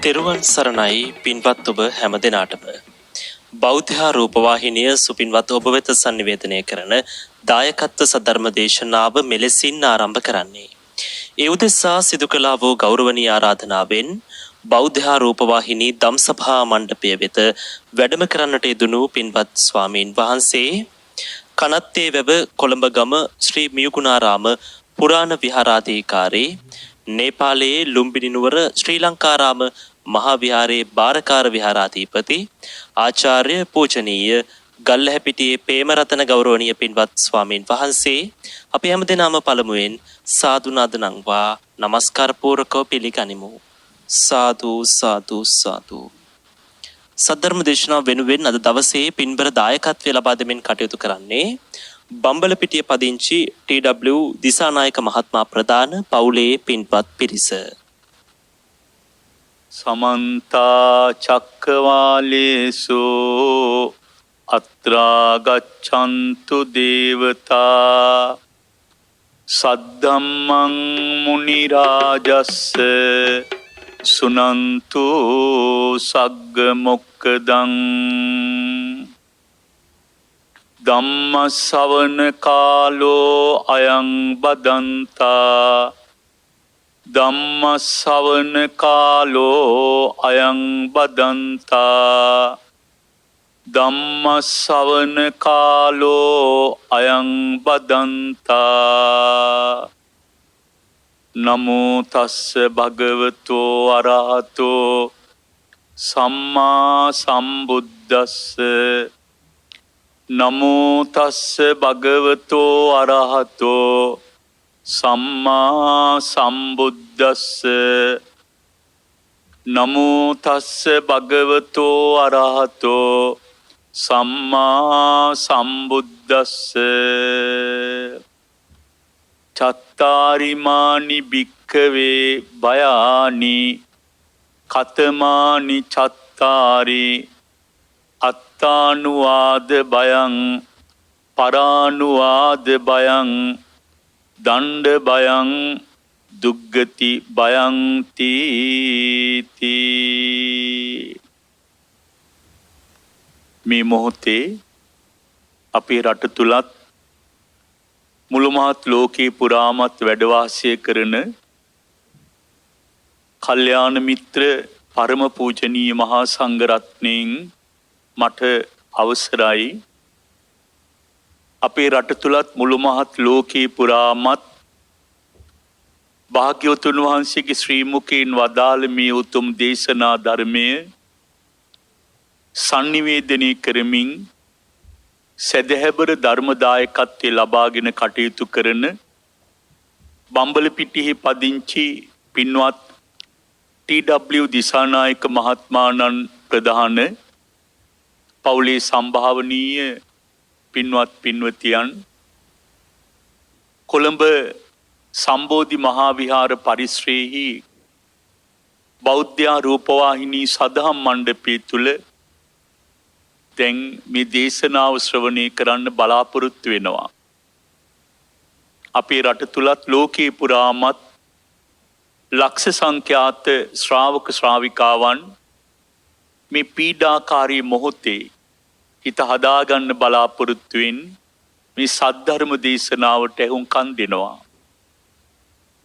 තෙරුවන් සරණයි පින්වත් ඔබ හැම දෙනාටම. බෞද්ධ රූපවාහිනිය සුපින්වත් ඔබ වෙත sannivedanaya කරන දායකත්ව සද්ධර්ම දේශනාව මෙලෙසින් ආරම්භ කරන්නේ. ඒ උදෙසා සිදු කළා වූ ගෞරවනීය ආරාධනාවෙන් බෞද්ධ රූපවාහිනී ධම්සභා මණ්ඩපය වෙත වැඩම කරන්නට යෙදුණු පින්වත් ස්වාමීන් වහන්සේ කනත්තේ වැව කොළඹගම ශ්‍රී මියුගුණාරාම පුරාණ විහාරාධිකාරී නේපාලයේ ලුම්බිනි නුවර ශ්‍රී ලංකාරාම මහා විහාරයේ බාරකාර විහාරාධිපති ආචාර්ය පූජනීය ගල්ලැහැපිටියේ පේමරතන ගෞරවනීය පින්වත් ස්වාමීන් වහන්සේ අපි හැමදෙනාම පළමුවෙන් සාදු නාද නංවා নমස්කාර පූර්වකව පිළිගනිමු. සාදු සාදු සාදු. සද්ධර්ම දේශනාව වෙනුවෙන් අද දවසේ පින්බර දායකත්වය ලබා දෙමින් කටයුතු කරන්නේ බම්බලපිටිය පදිංචි TW දිසානායක මහත්මයා ප්‍රදාන පවුලේ පින්වත් පිරිස. සමන්ත චක්කවාලේසු අත්‍රා ගච්ඡන්තු දේවතා සද්ධම්මං මුනි රාජස්ස සුනන්තු සග්ග මොක්කදං ධම්ම ශ්‍රවණ කාලෝ අයං බදන්තා ධම්ම ශ්‍රවණ කාලෝ අයං බදන්තා ධම්ම ශ්‍රවණ කාලෝ අයං බදන්තා නමෝ තස්ස භගවතෝ අරහතෝ සම්මා සම්බුද්දස්ස නමෝ තස්ස භගවතෝ අරහතෝ සම්මා සම්බුද්දස්ස නමෝ තස්ස භගවතෝ අරහතෝ සම්මා සම්බුද්දස්ස චත්තාරිමානි භික්ඛවේ භයානි කතමානි චත්තාරි අත්තානුවාද බයං පරානුවාද බයං දණ්ඩ බයං දුග්ගති බයං තීති. මේ මොහොතේ අපේ රට තුලත් මුළු මහත් ලෝකේ පුරාමත් වැඩ වාසය කරන කල්යාණ මිත්‍ර පරම පූජනීය මහා සංඝ රත්නයන් මට අවසරයි අපේ රට තුලත් මුළු මහත් ලෝකේ පුරාමත් භාග්‍යවතුන් වහන්සේගේ ශ්‍රී මුඛයෙන් වදාළ මේ උතුම් දේශනා ධර්මය sannivedanaya කරමින් සදහැබර ධර්මදායකත්වයේ ලබාගෙන කටයුතු කරන බම්බලපිටියේ පදිංචි පින්වත් TW දිසානායක මහත්මයාණන් ප්‍රධාන පවුලේ සම්භාවනීය පින්වත් පින්වතියන් කොළඹ සම්බෝධි මහා විහාර පරිශ්‍රයේහි බෞද්ධ රූපවාහිනී සදහම් මණ්ඩපය තුල දැන් මේ දේශනාව ශ්‍රවණය කරන්න බලාපොරොත්තු වෙනවා. අපේ රට තුලත් ලෝකේ පුරාමත් ලක්ෂ සංඛ්‍යාත ශ්‍රාවක ශ්‍රාවිකාවන් මේ පීඩාකාරී මොහොතේ හිත හදාගන්න බලාපොරොත්තුවෙන් මේ සද්ධර්ම දේශනාවට ඇහුම්කන් දෙනවා.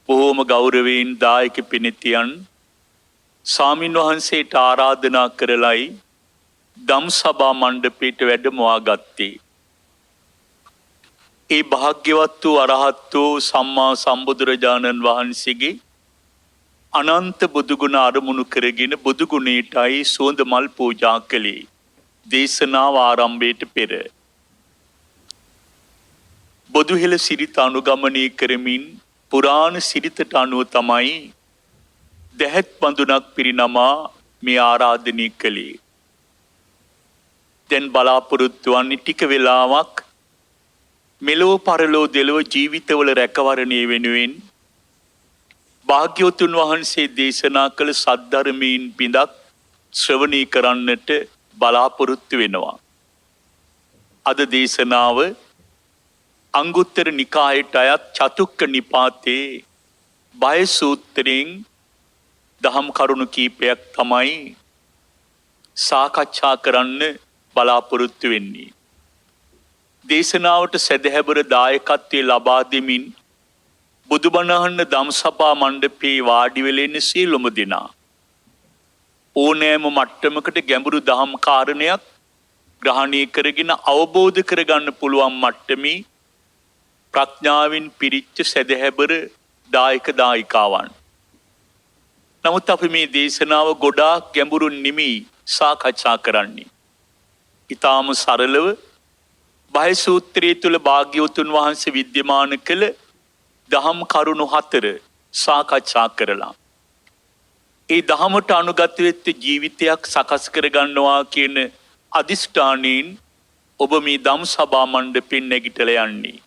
බොහෝම ගෞරවයෙන් දායක පිණිතියන් ස්වාමින් වහන්සේට ආරාධනා කරලයි ධම්සභා මණ්ඩපයට වැඩමවා ගත්තේ. ඒ භාග්‍යවත් වූ අරහත් වූ සම්මා සම්බුදුරජාණන් වහන්සේගේ අනන්ත බුදුගුණ අරමුණු කරගෙන බුදුගුණයටයි සුවඳ මල් පූජා කළේ. දේශනාව ආරම්භයට පෙර බොදුහෙළ සිරිත අනුගමනය කරමින් පුරාණ සිරිතට අනුව තමයි දැහැත් බඳුනක් පිරිනමා මේ ආරාධනය කළේ. දැන් බලාපොරොත්තු වන්නේ ටික වෙලාවක් මෙලෝ පරලෝ දෙලෝ ජීවිතවල රැකවරණය වෙනුවෙන් භාග්‍යවතුන් වහන්සේ දේශනා කළ සද්ධර්මයෙන් බිඳක් ශ්‍රවණය කරන්නට බලාපොරොත්තු වෙනවා. අද දේශනාව අංගුත්තර නිකායට අයත් චතුක්ක නිපාතේ බය සූත්‍රයෙන් දහම් කරුණු කීපයක් තමයි සාකච්ඡා කරන්න බලාපොරොත්තු වෙන්නේ. දේශනාවට සැදැහැවර දායකත්වයේ ලබා දෙමින් බුදුබණ අහන්න ධම්සභා මණ්ඩපයේ වාඩි වෙලා ඉන්න සියලුම දෙනා ඕනෑම මට්ටමකට ගැඹුරු දහම් කාරණයක් ග්‍රහණය කරගෙන අවබෝධ කරගන්න පුළුවන් මට්ටමේ ප්‍රඥාවෙන් පිරිච්ච සැදැහැවර දායක දායිකාවන්. නමුත් අපි මේ දේශනාව ගොඩාක් ගැඹුරුන් නෙමෙයි සාකච්ඡා කරන්නේ. ඊටාම සරලව බය සූත්‍රයේ තුල භාග්‍යවතුන් වහන්සේ විද්‍යමාන කළ දහම් කරුණු 4 සාකච්ඡා කරලා ඒ දහමට අනුගත වෙච්ච ජීවිතයක් සකස් කරගන්නවා කියන අදිෂ්ඨානයෙන් ඔබ මේ ධම්සභා මණ්ඩපෙන් නැගිටලා යන්නේ.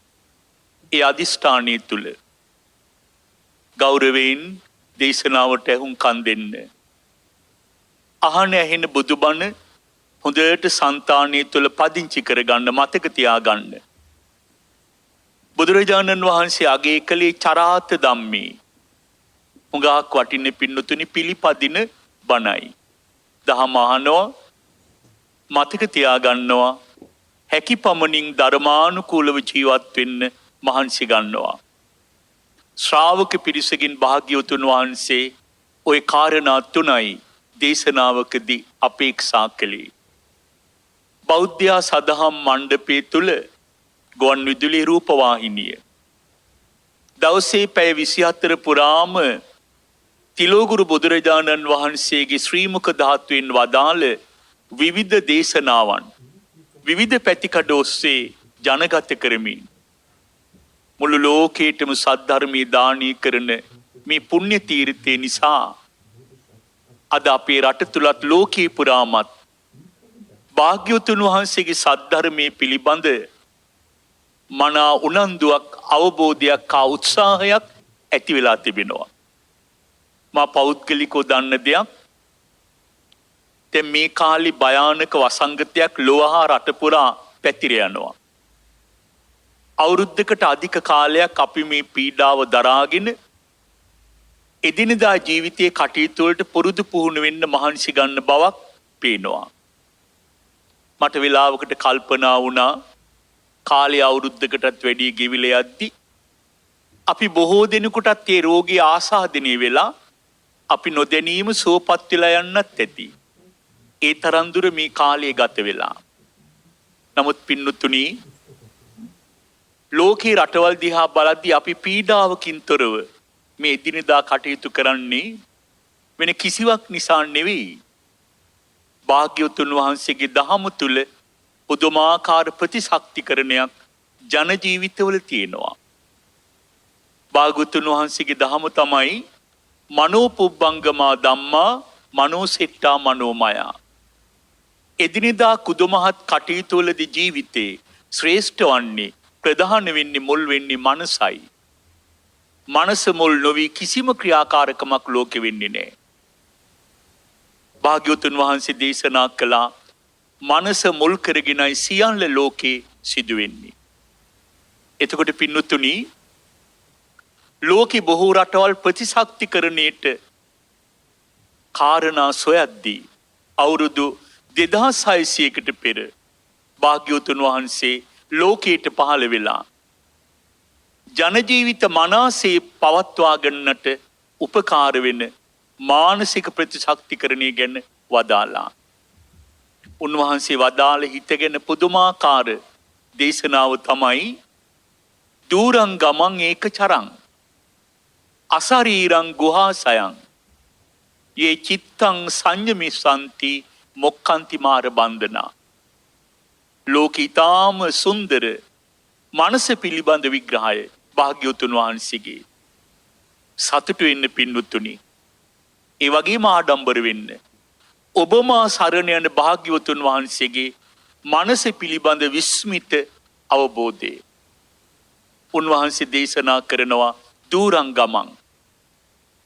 ඒ අදිෂ්ඨානයේ තුල ගෞරවයෙන් දේශනාවට ඇහුම්කන් දෙන්න. අහන ඇහෙන බුදුබණ හොඳට సంతානිය තුල පදිංචි කරගන්න, මතක තියාගන්න. බුදුරජාණන් වහන්සේ අගය කළේ චරාත ධම්මේ. හුඟක් වටින පින්නතුනි පිළිපදින බණයි. දහම අහනවා, මතක තියාගන්නවා, හැකි පමණින් ධර්මානුකූලව ජීවත් වෙන්න මහන්සි ගන්නවා. ශ්‍රාවක පිරිසකින් භාග්‍යවතුන් වහන්සේ ওই කාරණා 3යි දේශනාවකදී අපේක්ෂා කළේ. බෞද්ධ සදහම් මණ්ඩපයේ තුල ගුවන් විදුලි රූපවාහිනිය දවසේ පැය 24 පුරාම තිලෝගුරු බුදුරජාණන් වහන්සේගේ ශ්‍රී මුඛ ධාතුවෙන් වදාළ විවිධ දේශනාවන් විවිධ පැතිකඩ ඔස්සේ ජනගත කරමින් මුළු ලෝකේටම සද්ධර්මයේ දානය කරන මේ පුණ්‍ය තීර්ථය නිසා අද අපේ රට තුලත් ලෝකේ පුරාමත් භාග්‍යවතුන් වහන්සේගේ සද්ධර්මයේ පිළිබඳ මනා උනන්දුවක්, අවබෝධයක්, උත්සාහයක් ඇති වෙලා තිබෙනවා. මා පෞද්ගලිකව දන්න දෙයක්, දැන් මේ කාලේ භයානක වසංගතයක් ලෝහා රට පුරා පැතිර යනවා. අවුරුද්දකට අධික කාලයක් අපි මේ පීඩාව දරාගෙන එදිනදා ජීවිතයේ කටයුතු වලට පුරුදු පුහුණු වෙන්න මහන්සි ගන්න බවක් පේනවා. මට වෙලාවකට කල්පනා වුණා කාලේ අවුරුද්දකටත් වැඩි ගෙවිලා යද්දි අපි බොහෝ දෙනෙකුටත් ඒ රෝගී ආසාදනය වෙලා අපි නොදැනීම සුවපත් වෙලා යන්නත් ඇති. ඒ තරම් දුර මේ කාලය ගත වෙලා. නමුත් පින්නතුනි, ලෝකේ රටවල් දිහා බලද්දී අපි පීඩාවකින් තොරව මේ එදිනෙදා කටයුතු කරන්නේ වෙන කිසිවක් නිසා නෙවෙයි. භාග්‍යවතුන් වහන්සේගේ දහම තුල පුදුමාකාර ප්‍රතිශක්තිකරණයක් ජන ජීවිතවල තියෙනවා. භාග්‍යවතුන් වහන්සේගේ දහම තමයි මනෝපුබ්බංගමා ධම්මා මනෝසෙට්ටා මනෝමය. එදිනෙදා කුදුමහත් කටයුතු වලදී ජීවිතේ ශ්‍රේෂ්ඨ වන්නේ, ප්‍රධාන වෙන්නේ, මුල් වෙන්නේ මනසයි. මනස මුල් නොවි කිසිම ක්‍රියාකාරකමක් ලෝකෙ වෙන්නේ නැහැ. භාග්‍යවතුන් වහන්සේ දේශනා කළා මනස මුල් කරගෙනයි සියල්ල ලෝකේ සිදු වෙන්නේ. එතකොට පින්නතුනි, ලෝකේ බොහෝ රටවල් ප්‍රතිශක්තිකරණයට කාරණා සොයද්දී අවුරුදු 2600කට පෙර භාග්‍යවතුන් වහන්සේ ලෝකයට පහළ වෙලා ජන ජීවිත මනසේ පවත්වා ගන්නට උපකාර වෙන මානසික ප්‍රතිශක්තිකරණය ගැන වදාලා. උන්වහන්සේ වදාළ හිතගෙන පුදුමාකාර දේශනාව තමයි දූරං ගමං ඒක චරං අසරීරං ගුහාසයං යේ චිත්තං සංයමිසanti මොක්ඛන්ති මාර බන්ධනා. ලෝකිතාම සුන්දර මනස පිළිබඳ විග්‍රහය භාග්‍යවතුන් වහන්සේගේ. සතුටු වෙන්න පින්වතුනි, ඒ වගේම ආඩම්බර වෙන්න. ඔබම සරණ යන භාග්‍යවතුන් වහන්සේගේ මනස පිළිබඳ විස්මිත අවබෝධය. උන්වහන්සේ දේශනා කරනවා දූරං ගමං.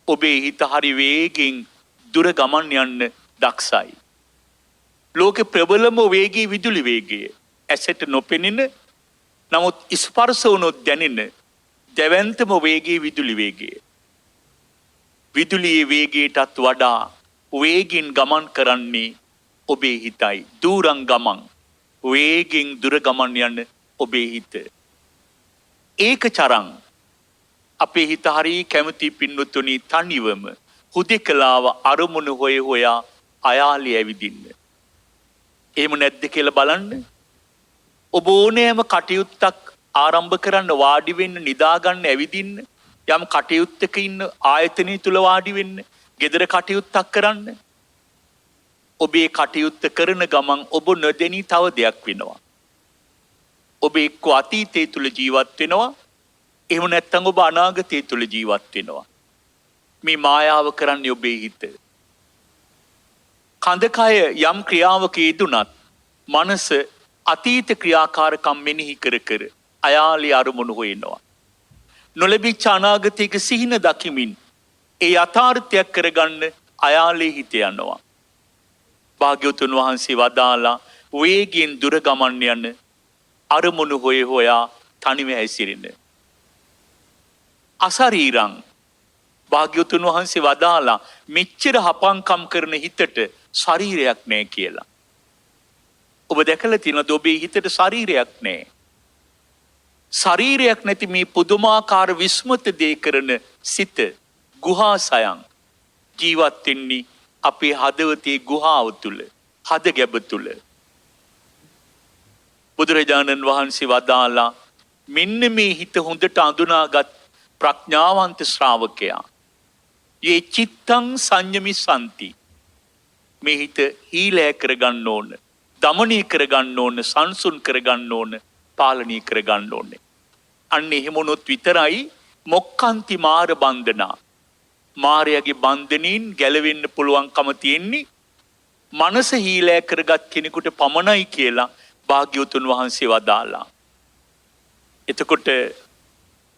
ඔබේ හිත හරි වේගෙන් දුර ගමන් යන්න දක්ෂයි. ලෝකේ ප්‍රබලම වේගී විදුලි වේගය. ඇසට නොපෙනෙන නමුත් ස්පර්ශ වුණොත් දැනෙන දැවැන්තම වේගී විදුලි වේගය. විදුලියේ වේගයටත් වඩා වේගින් ගමන් කරන්නේ ඔබේ හිතයි. දුරං ගමන් වේගෙන් දුර ගමන් යන ඔබේ හිත. ඒක චරං අපේ හිත හරි කැමති පින්වතුනි තනිවම හුදෙකලාව අරමුණු හොයා අයාලේ ඇවිදින්න. එහෙම නැද්ද කියලා බලන්න. ඔබ ඕනෑම කටයුත්තක් ආරම්භ කරන්න වාඩි වෙන්න නිදා ගන්න ඇවිදින්න යම් කටයුත්තක ඉන්න ආයතනය තුල වාඩි වෙන්න gedara කටයුත්තක් කරන්න ඔබේ කටයුත්ත කරන ගමන් ඔබ නොදෙනී තව දෙයක් වෙනවා. ඔබ එක්ක අතීතය තුල ජීවත් වෙනවා. එහෙම නැත්නම් ඔබ අනාගතය තුල ජීවත් වෙනවා. මේ මායාව කරන්නේ ඔබේ හිත. කඳකය යම් ක්‍රියාවක යෙදුනත් මනස අතීත ක්‍රියාකාරකම් මෙනෙහි කර කර අයාලේ අරමුණු හොයනවා. නොලැබිච්ච අනාගතයක සිහින දකිමින් ඒ යථාර්ථයක් කරගන්න අයාලේ හිත යනවා. භාග්‍යවතුන් වහන්සේ වදාලා වේගයෙන් දුර ගමන් යන අරමුණු හොයා තනිව හැසිරෙන අසරීරං භාග්‍යවතුන් වහන්සේ වදාලා මෙච්චර හපංකම් කරන හිතට ශරීරයක් නැහැ කියලා. ඔබ දැකලා තියෙනවද ඔබේ හිතට ශරීරයක් නැහැ? ශරීරයක් නැති මේ පුදුමාකාර විස්මත දේ කරන සිත ගුහාසයන් ජීවත් වෙන්නේ අපේ හදවතේ ගුහාව තුල, හද ගැබ තුල. බුදුරජාණන් වහන්සේ වදාලා මෙන්න මේ හිත හොඳට අඳුනාගත් ප්‍රඥාවන්ත ශ්‍රාවකයා යේ චිත්තං සංයමිසanti මේ හිත හීලෑ කරගන්න ඕන, දමනය කරගන්න ඕන, සංසුන් කරගන්න ඕන, පාලනය කරගන්න ඕනේ. අන්න එහෙම වුණොත් විතරයි මොක්ඛන්ති මාර බන්ධනා මාරයාගේ බන්ධනින් ගැලවෙන්න පුළුවන්කම තියෙන්නේ මනස හීලෑ කරගත් කෙනෙකුට පමණයි කියලා භාග්‍යවතුන් වහන්සේ වදාලා. එතකොට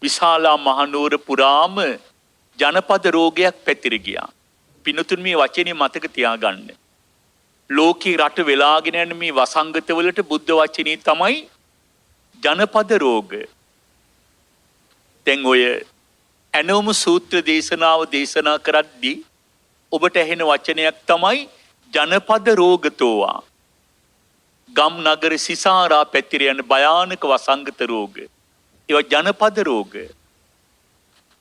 විශාලා මහනුවර පුරාම ජනපද රෝගයක් පැතිර ගියා. පින්තුන් මේ වචනේ මතක තියාගන්න. ලෝකේ රට වෙලාගෙන යන මේ වසංගතවලට බුද්ධ වචනේ තමයි ජනපද රෝග. දැන් ඔය ඇනෝම සූත්‍ර දේශනාව දේශනා කරද්දී ඔබට ඇහෙන වචනයක් තමයි ජනපද රෝගතෝවා. ගම් නගර සිසාරා පැතිර යන භයානක වසංගත රෝග. ඒවා ජනපද රෝග.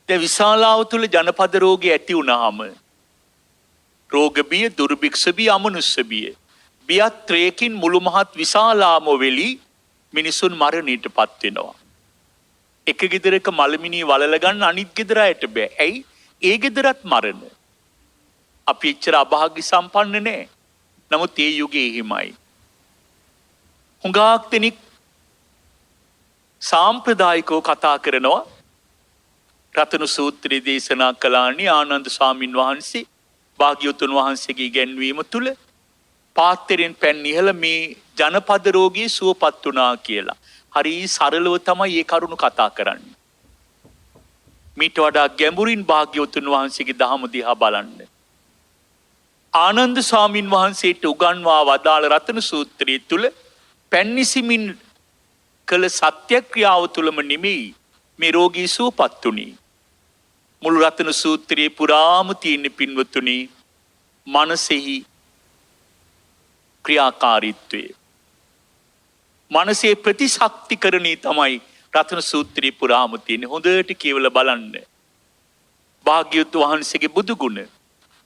දැන් විශාලාව තුල ජනපද රෝගය ඇති වුණාම රෝග බිය, දුර්භික්ෂ බිය, අමනුෂ්‍ය බිය. බියත්‍රයකින් මුළු මහත් විශාලාම වෙලි මිනිසුන් මරණයටපත් වෙනවා. එක ගෙදරක මලමිනී වලල ගන්න අනිත් ගෙදර අයට බෑ. ඇයි? ඒ ගෙදරත් මරණ. අපි එච්චර අභාග්‍ය සම්පන්න නෑ. නමුත් ඒ යුගයේ එහෙමයි. හුඟක් දෙනෙක් සාම්ප්‍රදායිකව කතා කරනවා. රතන සූත්‍රය දේශනා කළානි ආනන්ද ස්වාමින් වහන්සේ භාග්‍යවතුන් වහන්සේගේ ඉගැන්වීම තුල පාත්‍රයෙන් පැන් ඉහළ මේ ජනපද රෝගී සුවපත් වුණා කියලා. හරි සරලව තමයි මේ කරුණු කතා කරන්නේ. මීට වඩා ගැඹුරින් භාග්‍යවතුන් වහන්සේගේ දහම දිහා බලන්න. ආනන්ද ස්වාමින් වහන්සේට උගන්වා වදාළ රතන සූත්‍රය තුල පැන්නිසිමින් කළ සත්‍යක්‍රියාව තුලම නෙමෙයි මේ රෝගී සුවපත් වුණේ. මුළු රතන සූත්‍රයේ පුරාම තියෙන පින්වතුනි මනසෙහි ක්‍රියාකාරීත්වය. මනසේ ප්‍රතිශක්තිකරණී තමයි රතන සූත්‍රයේ පුරාම තියෙන. හොඳට කියවලා බලන්න. භාග්‍යවතුන් වහන්සේගේ බුදු ගුණ,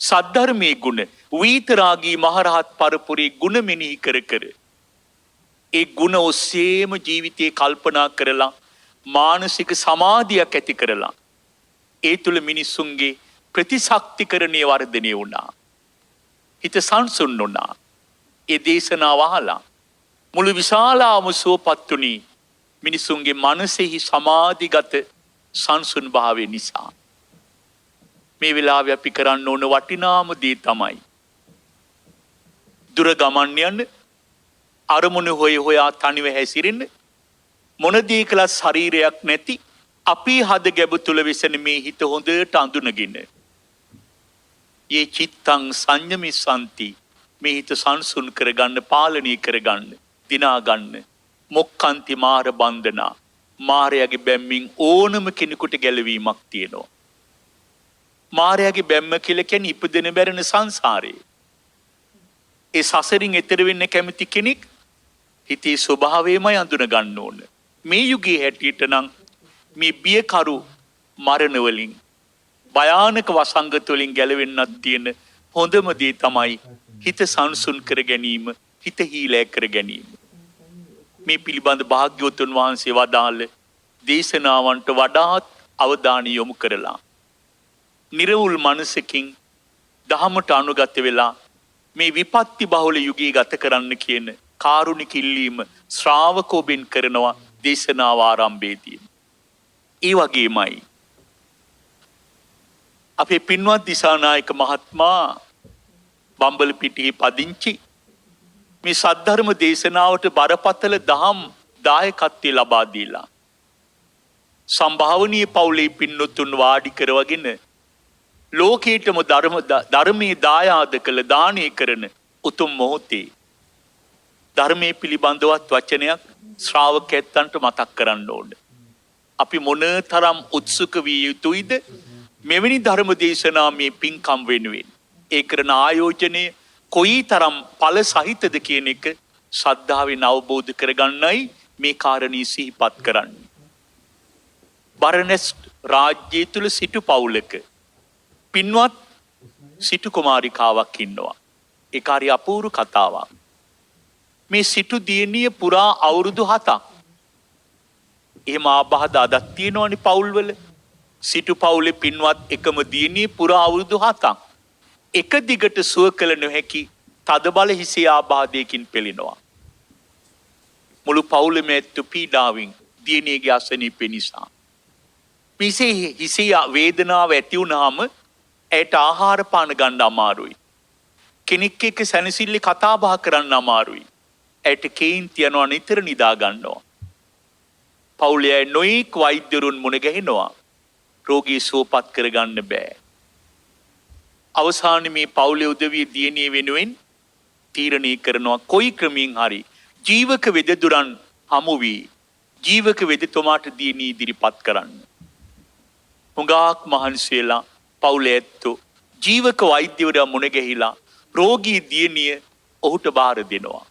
සද්ධර්මයේ ගුණ, වීතරාගී මහරහත් පරපුරේ ගුණ මෙනෙහි කර කර ඒ ගුණ ඔස්සේම ජීවිතේ කල්පනා කරලා මානසික සමාධියක් ඇති කරලා ඒ තුල මිනිසුන්ගේ ප්‍රතිශක්තිකරණයේ වර්ධනය වුණා. හිත සංසුන් වුණා. ඒ දේශනාව අහලා මුළු විශාලාම සුවපත් වුණි මිනිසුන්ගේ මනසෙහි සමාධිගත සංසුන් භාවය නිසා. මේ වෙලාවේ අපි කරන්න ඕන වටිනාම දේ තමයි දුර ගමන් යන අරමුණු හොයා තනිව හැසිරෙන්න මොන දේ කළත් ශරීරයක් නැති අපි හද ගැබ තුල වෙසෙන මේ හිත හොඳට අඳුනගෙන යේ චිත්තං සංයමිසanti මේ හිත සංසුන් කරගන්න, පාලනය කරගන්න, දිනා ගන්න. මොක්ඛන්ති මාර බන්ධනා මාරයාගේ බැම්මින් ඕනම කෙනෙකුට ගැලවීමක් තියෙනවා. මායාවේ බැම්ම කියලා කියන්නේ ඉපදෙන බැරෙන සංසාරේ. ඒ සසරින් එතර වෙන්න කැමති කෙනෙක් හිතේ ස්වභාවයම අඳුන ගන්න ඕන. මේ යුගයේ හැටියට නම් මේ බියකරු මරණ වලින් භයානක වසංගත වලින් ගැලවෙන්නත් තියෙන හොඳම දේ තමයි හිත සංසුන් කර ගැනීම, හිත හීලෑ කර ගැනීම. මේ පිළිබඳ භාග්‍යවතුන් වහන්සේ වදාළ දේශනාවන්ට වඩාත් අවධානය යොමු කරලා නිර්වුල් මනසකින් දහමට අනුගත වෙලා මේ විපත්ති බහුල යුගයේ ගත කරන්න කියන කාරුණික ඉල්ලීම ශ්‍රාවකෝබෙන් කරනවා දේශනාව ආරම්භයේදී. ඒ වගේමයි අපේ පින්වත් දිසානායක මහත්මයා බම්බලපිටියේ පදිංචි මේ සද්ධර්ම දේශනාවට බරපතල දහම් දායකත්වය ලබා දීලා සම්භාවනීය පවුලේ පින්නතුන් වාඩි කරවගෙන ලෝකේටම ධර්මයේ දායාද කළ දානය කරන උතුම් මොහොතේ ධර්මයේ පිළිබඳවත් වචනයක් ශ්‍රාවකයන්ට මතක් කරන්න ඕන. අපි මොනතරම් උත්සුක විය යුතුයිද මෙවැනි ධර්ම දේශනා මේ පින්කම් වෙනුවෙන්. ඒ කරන ආයෝජනය කොයිතරම් ඵල සහිතද කියන එක ශ්‍රද්ධාවෙන් අවබෝධ කරගන්නයි මේ කාරණී සිහිපත් කරන්නේ. බරණැස් රාජ්‍යය තුල සිටු පවුලක පින්වත් සිටු කුමාරිකාවක් ඉන්නවා. ඒ කාර්ය අපූර්ව කතාවක්. මේ සිටු දියණිය පුරා අවුරුදු 7ක්. එහෙම ආබාධ අදක් තියෙනවනේ පවුල්වල. සිටු පවුලේ පින්වත් එකම දියණිය පුරා අවුරුදු 7ක්. එක දිගට සුව කළ නොහැකි තදබල හිසේ ආබාධයකින් පෙළෙනවා. මුළු පවුලම ඇත්තු පීඩාවෙන් දියණියගේ අසනීප නිසා. මිසේ හිසේ වේදනාව ඇති වුනහම ඇයට ආහාර පාන ගන්න අමාරුයි. කෙනෙක් එක්ක සැනසෙල්ලේ කතා බහ කරන්න අමාරුයි. ඇයට කේන්ති යනවා, නිතර නිදා ගන්නවා. පවුලේ නොයෙක් වෛද්‍යරුන් මුණ ගැහෙනවා. රෝගී සුවපත් කරගන්න බෑ. අවසානයේ මේ පවුලේ උදවිය දියණිය වෙනුවෙන් තීරණය කරනවා කොයි ක්‍රමයෙන් හරි ජීවක වෙදදුරන් හමු වී ජීවක වෙදතුමාට දියණිය ඉදිරිපත් කරන්න. හුඟක් මහන්සි වෙලා පවුලේ ඇත්තෝ ජීවක වෛද්‍යවරයා මුණ ගැහිලා රෝගී දියණිය ඔහුට බාර දෙනවා.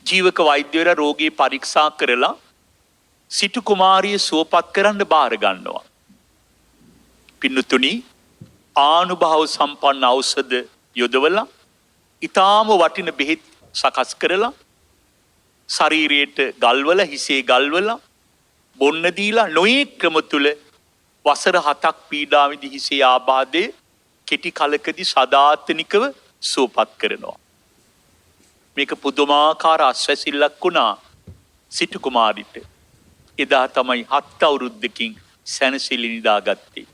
ජීවක වෛද්‍යවරයා රෝගී පරීක්ෂා කරලා සිටු කුමාරිය සුවපත් කරන්න බාර ගන්නවා. පින්නතුනි ආනුභාව සම්පන්න ඖෂධ යොදවලා ඊටාම වටින බෙහෙත් සකස් කරලා ශරීරයට ගල්වලා හිසේ ගල්වලා බොන්න දීලා නොයේ ක්‍රම තුල වසර 7ක් පීඩා විඳි හිසේ ආබාධයේ කෙටි කලකදී සදාතනිකව සුවපත් කරනවා. මේක පුදුමාකාර අස්වැසිල්ලක් වුණා සිටු කුමාරිට. එදා තමයි 7 අවුරුද්දකින් සැනසෙලි නිදාගත්තේ.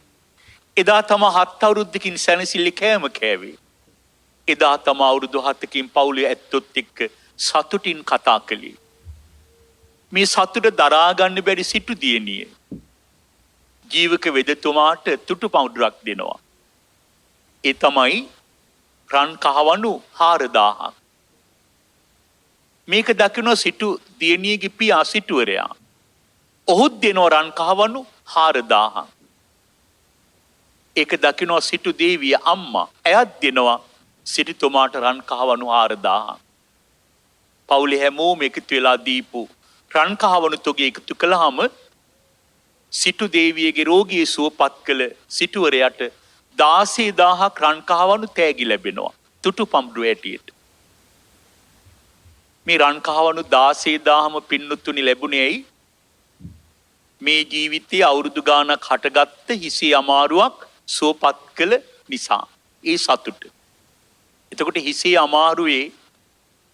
එදා තම 7 අවුරුද්දකින් සැනසෙල්ලි කෑම කෑවේ. එදා තම අවුරුදු 7කින් පවුලේ ඇත්තොත් එක්ක සතුටින් කතා කළේ. මේ සතුට දරා ගන්න බැරි සිටු දියණිය ජීවක වෙදතුමාට තුටු පවුඩරක් දෙනවා. ඒ තමයි රන් කහවණු 4000ක්. මේක දකින්න සිටු දියණියගේ පියා සිටුවරයා. ඔහුත් දෙනවා රන් කහවණු 4000ක්. ඒක දකින්න සිටු දේවිය අම්මා. එයත් දෙනවා සිටුතුමාට රන් කහවණු 4000ක්. පවුලේ හැමෝම එකතු වෙලා දීපු රන් කහවණු තොගේ එකතු කළාම සිටු දේවියගේ රෝගී සුවපත් කළ සිටුවරයාට 16000ක් රන් කහවණු තෑගි ලැබෙනවා. තුටු පම්ඩු ඇටියට. මේ රන් කහවණු 16000ම පින්නතුනි ලැබුණේ ඇයි? මේ ජීවිතයේ අවුරුදු ගාණක් හටගත්ත හිසේ අමාරුවක් සුවපත් කළ නිසා. ඒ සතුට. එතකොට හිසේ අමාරුවේ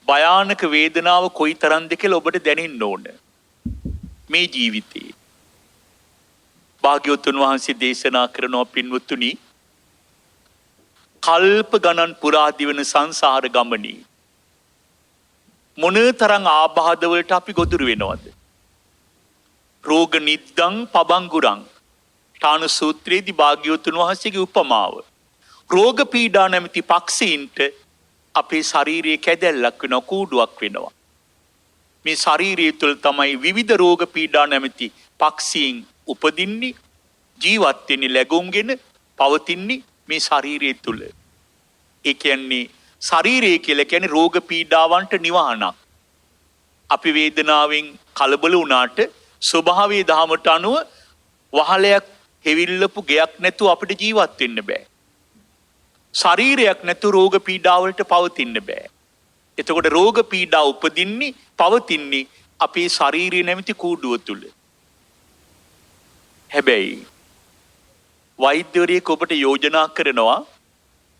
භයානක වේදනාව කොයිතරම්ද කියලා ඔබට දැනෙන්න ඕන. මේ ජීවිතේ භාග්‍යවතුන් වහන්සේ දේශනා කරනවා පින්වත්තුනි කල්ප ගණන් පුරා දිවන සංසාර ගමනේ මොනතරම් ආබාධ වලට අපි ගොදුරු වෙනවද? රෝග නිද්දං පබංගුරං ඨාන සූත්‍රයේදී භාග්‍යවතුන් වහන්සේගේ උපමාව රෝග පීඩා නැමැති පක්ෂීන්ට අපේ ශාරීරික කැදැල්ලක් වෙනවා, කූඩුවක් වෙනවා. මේ ශාරීරිය තුළ තමයි විවිධ රෝග පීඩා නැමැති පක්ෂීන් උපදින්නේ, ජීවත් වෙන්නේ, ලැබුම්ගෙන පවතින්නේ මේ ශරීරය තුල. ඒ කියන්නේ ශරීරය කියලා කියන්නේ රෝග පීඩාවන්ට නිවහනක්. අපි වේදනාවෙන් කලබල වුණාට ස්වභාවයේ දහමට අනුව වහලයක් හෙවිල්ලපු ගයක් නැතුව අපිට ජීවත් වෙන්න බෑ. ශරීරයක් නැතුව රෝග පීඩාවලට පවතින්න බෑ. එතකොට රෝග පීඩා උපදින්නේ පවතින්නේ අපේ ශාරීරිය නැමැති කූඩුව තුල. හැබැයි වෛද්‍යවරයෙක් ඔබට යෝජනා කරනවා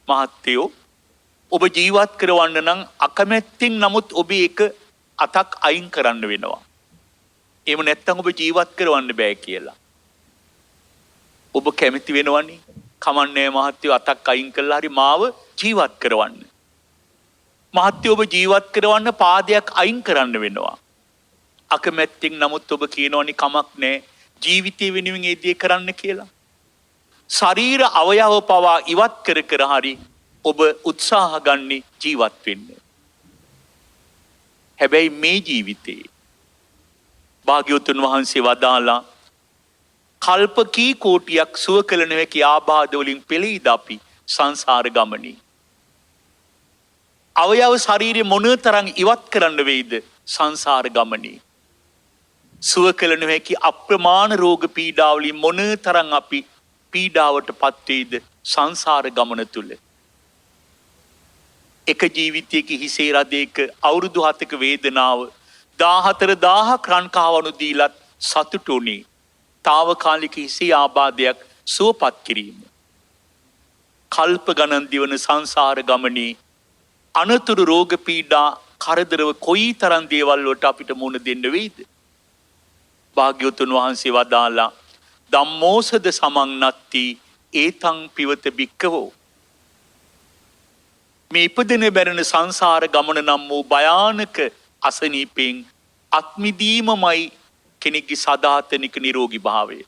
මහත්තයෝ ඔබ ජීවත් කරවන්න නම් අකමැත්තෙන් නමුත් ඔබ එක අතක් අයින් කරන්න වෙනවා. එහෙම නැත්නම් ඔබ ජීවත් කරවන්න බෑ කියලා. ඔබ කැමති වෙනවනේ. කමන්නේ මහත්තයෝ අතක් අයින් කළා හරි මාව ජීවත් කරවන්න. මහත්තයෝ ඔබ ජීවත් කරවන්න පාදයක් අයින් කරන්න වෙනවා. අකමැත්තෙන් නමුත් ඔබ කියනවනේ කමක් නැහැ ජීවිතය වෙනුවෙන් ඒ දේ කරන්න කියලා. ශරීර අවයව පවා ඉවත් කර කර හරි ඔබ උත්සාහ ගන්නේ ජීවත් වෙන්න. හැබැයි මේ ජීවිතේ භාග්‍යවතුන් වහන්සේ වදාලා කල්ප කී කෝටියක් සුව කළ නොහැකි ආබාධ වලින් පෙළීද අපි සංසාර ගමනේ. අවයව ශරීරය මොනතරම් ඉවත් කරන්න වෙයිද සංසාර ගමනේ. සුව කළ නොහැකි අප්‍රමාණ රෝග පීඩා වලින් මොනතරම් අපි පීඩාවටපත් වෙයිද සංසාර ගමන තුල. එක ජීවිතයක හිසේ රදයක අවුරුදු 7ක වේදනාව 14000ක් රන් කහවණු දීලත් සතුටුුනේ. తాවකාලික හිසේ ආබාධයක් සුවපත් කිරීම. කල්ප ගණන් දිවන සංසාර ගමනේ අනතුරු රෝග පීඩා කරදරව කොයි තරම් දේවල් වලට අපිට මුහුණ දෙන්න වෙයිද? භාග්‍යවතුන් වහන්සේ වදාලා ධම්මෝසද සමන්නත්ති ඒතං පිවත බික්කවෝ. මේ ඉපදෙන බැරෙන සංසාර ගමන නම් වූ භයානක අසනීපෙන් අත්මිදීමමයි කෙනෙක්ගේ සදාතනික නිරෝගී භාවය.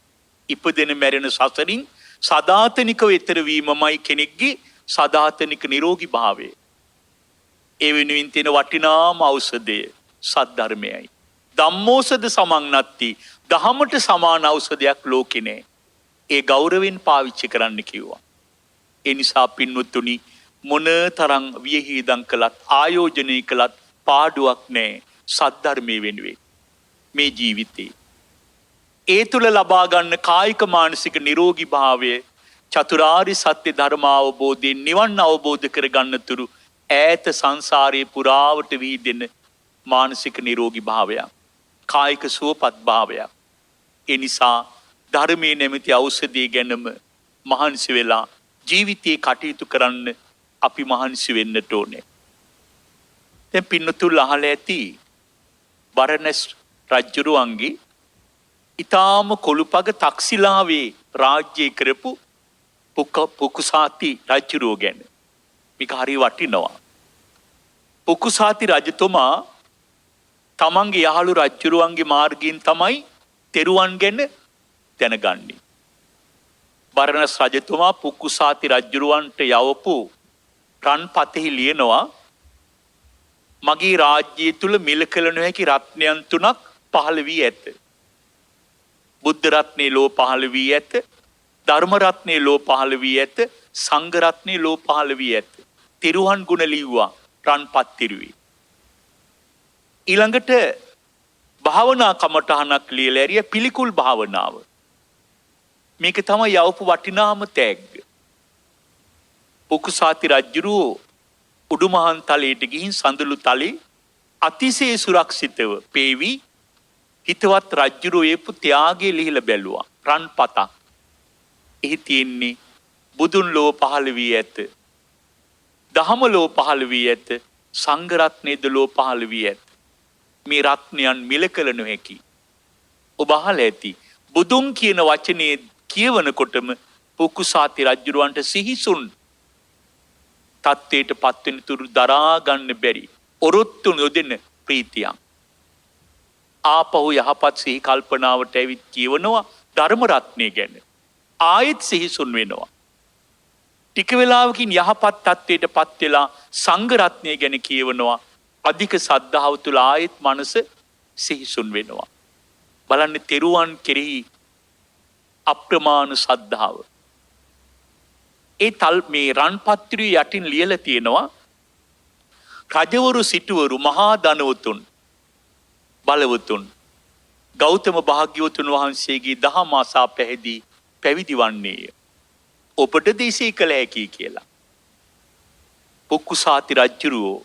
ඉපදෙන මැරෙන සසරින් සදාතනිකව ඈතර වීමමයි කෙනෙක්ගේ සදාතනික නිරෝගී භාවය. ඒ වෙනුවෙන් තියෙන වටිනාම ඖෂධය සද්ධර්මයයි. ධම්මෝසද සමන්නත්ති දහමට සමාන ඖෂධයක් ලෝකේ නැහැ. ඒ ගෞරවෙන් පාවිච්චි කරන්න කිව්වා. ඒ නිසා පින්වත්තුනි මොනතරම් වියහිදම් කළත් ආයෝජනය කළත් පාඩුවක් නැහැ සද්ධර්මයේ වෙනුවෙන් මේ ජීවිතේ. ඒ තුල ලබා ගන්න කායික මානසික නිරෝගී භාවය චතුරාර්ය සත්‍ය ධර්ම අවබෝධයෙන් නිවන් අවබෝධ කර ගන්න තුරු ඈත සංසාරයේ පුරාවට වීදෙන මානසික නිරෝගී භාවයක්. කායික සුවපත් භාවයක්. ඒ නිසා ධර්මයේ නැමැති ඖෂධය ගැනම මහන්සි වෙලා ජීවිතේ කටයුතු කරන්න අපි මහන්සි වෙන්නට ඕනේ. දැන් පින්නතුල් අහලා ඇති බරණැස් රජුරුවන්ගේ ඊටාම කොළුපග තක්සිලාවේ රාජ්‍ය කරපු පුකුසාති රජුරුව ගැන. මේක හරි වටිනවා. පුකුසාති රජතුමා තමන්ගේ යහළු රජුරුවන්ගේ මාර්ගයෙන් තමයි තෙරුවන් ගැන දැනගන්නේ. බරණැස් රජතුමා පුකුසාති රජුරුවන්ට යවපු රන්පතෙහි ලියනවා මගේ රාජ්‍යය තුල මිල කළ නොහැකි රත්නයන් 3ක් පහළ වී ඇත. බුද්ධ රත්නේ ලෝ පහළ වී ඇත. ධර්ම රත්නේ ලෝ පහළ වී ඇත. සංඝ රත්නේ ලෝ පහළ වී ඇත. තිරුවන් ගුණ ලිව්වා රන්පත් තිරුවේ. ඊළඟට භාවනා කමඨහනක් ලියලා ඇරිය පිළිකුල් භාවනාව. මේක තමයි යවපු වටිනාම තෑග්ග. පුකුසාති රජුරෝ උඩුමහන් තලයට ගිහින් සඳලු තලේ අතිශය සුරක්ෂිතව පේවි හිතවත් රජුරෝ ඒපු ත්‍යාගයේ ලිහිලා බැලුවා. රන් පතක්. එහි තියෙන්නේ බුදුන් ලෝ පහළ වී ඇත. දහම ලෝ පහළ වී ඇත. සංඝ රත්නේද ලෝ පහළ වී ඇත. මේ රත්නයන් මිල කළ නොහැකි. ඔබ අහලා ඇති බුදුන් කියන වචනේ කියවනකොටම පුකුසාති රජුරවන්ට සිහිසුන් තත්ත්වයට පත්වෙන තුරු දරා ගන්න බැරි ඔරොත්තු නොදෙන ප්‍රීතියක්. ආපහු යහපත් සිහි කල්පනාවට ඇවිත් කියවනවා ධර්ම රත්නය ගැන. ආයෙත් සිහිසුන් වෙනවා. ටික වෙලාවකින් යහපත් තත්ත්වයට පත් වෙලා සංඝ රත්නය ගැන කියවනවා. අධික සද්ධාව තුල ආයෙත් මනස සිහිසුන් වෙනවා. බලන්න තෙරුවන් කෙරෙහි අප්‍රමාණ සද්ධාව. මේ රන්පත්‍රය යටින් ලියලා තියෙනවා රජවරු සිටුවරු මහා ධනවතුන් බලවතුන් ගෞතම භාග්‍යවතුන් වහන්සේගේ දහම අසා පැහැදී පැවිදි වන්නේය. ඔබට දේශේ කළ හැකි කියලා. පුක්කුසාති රජුරෝ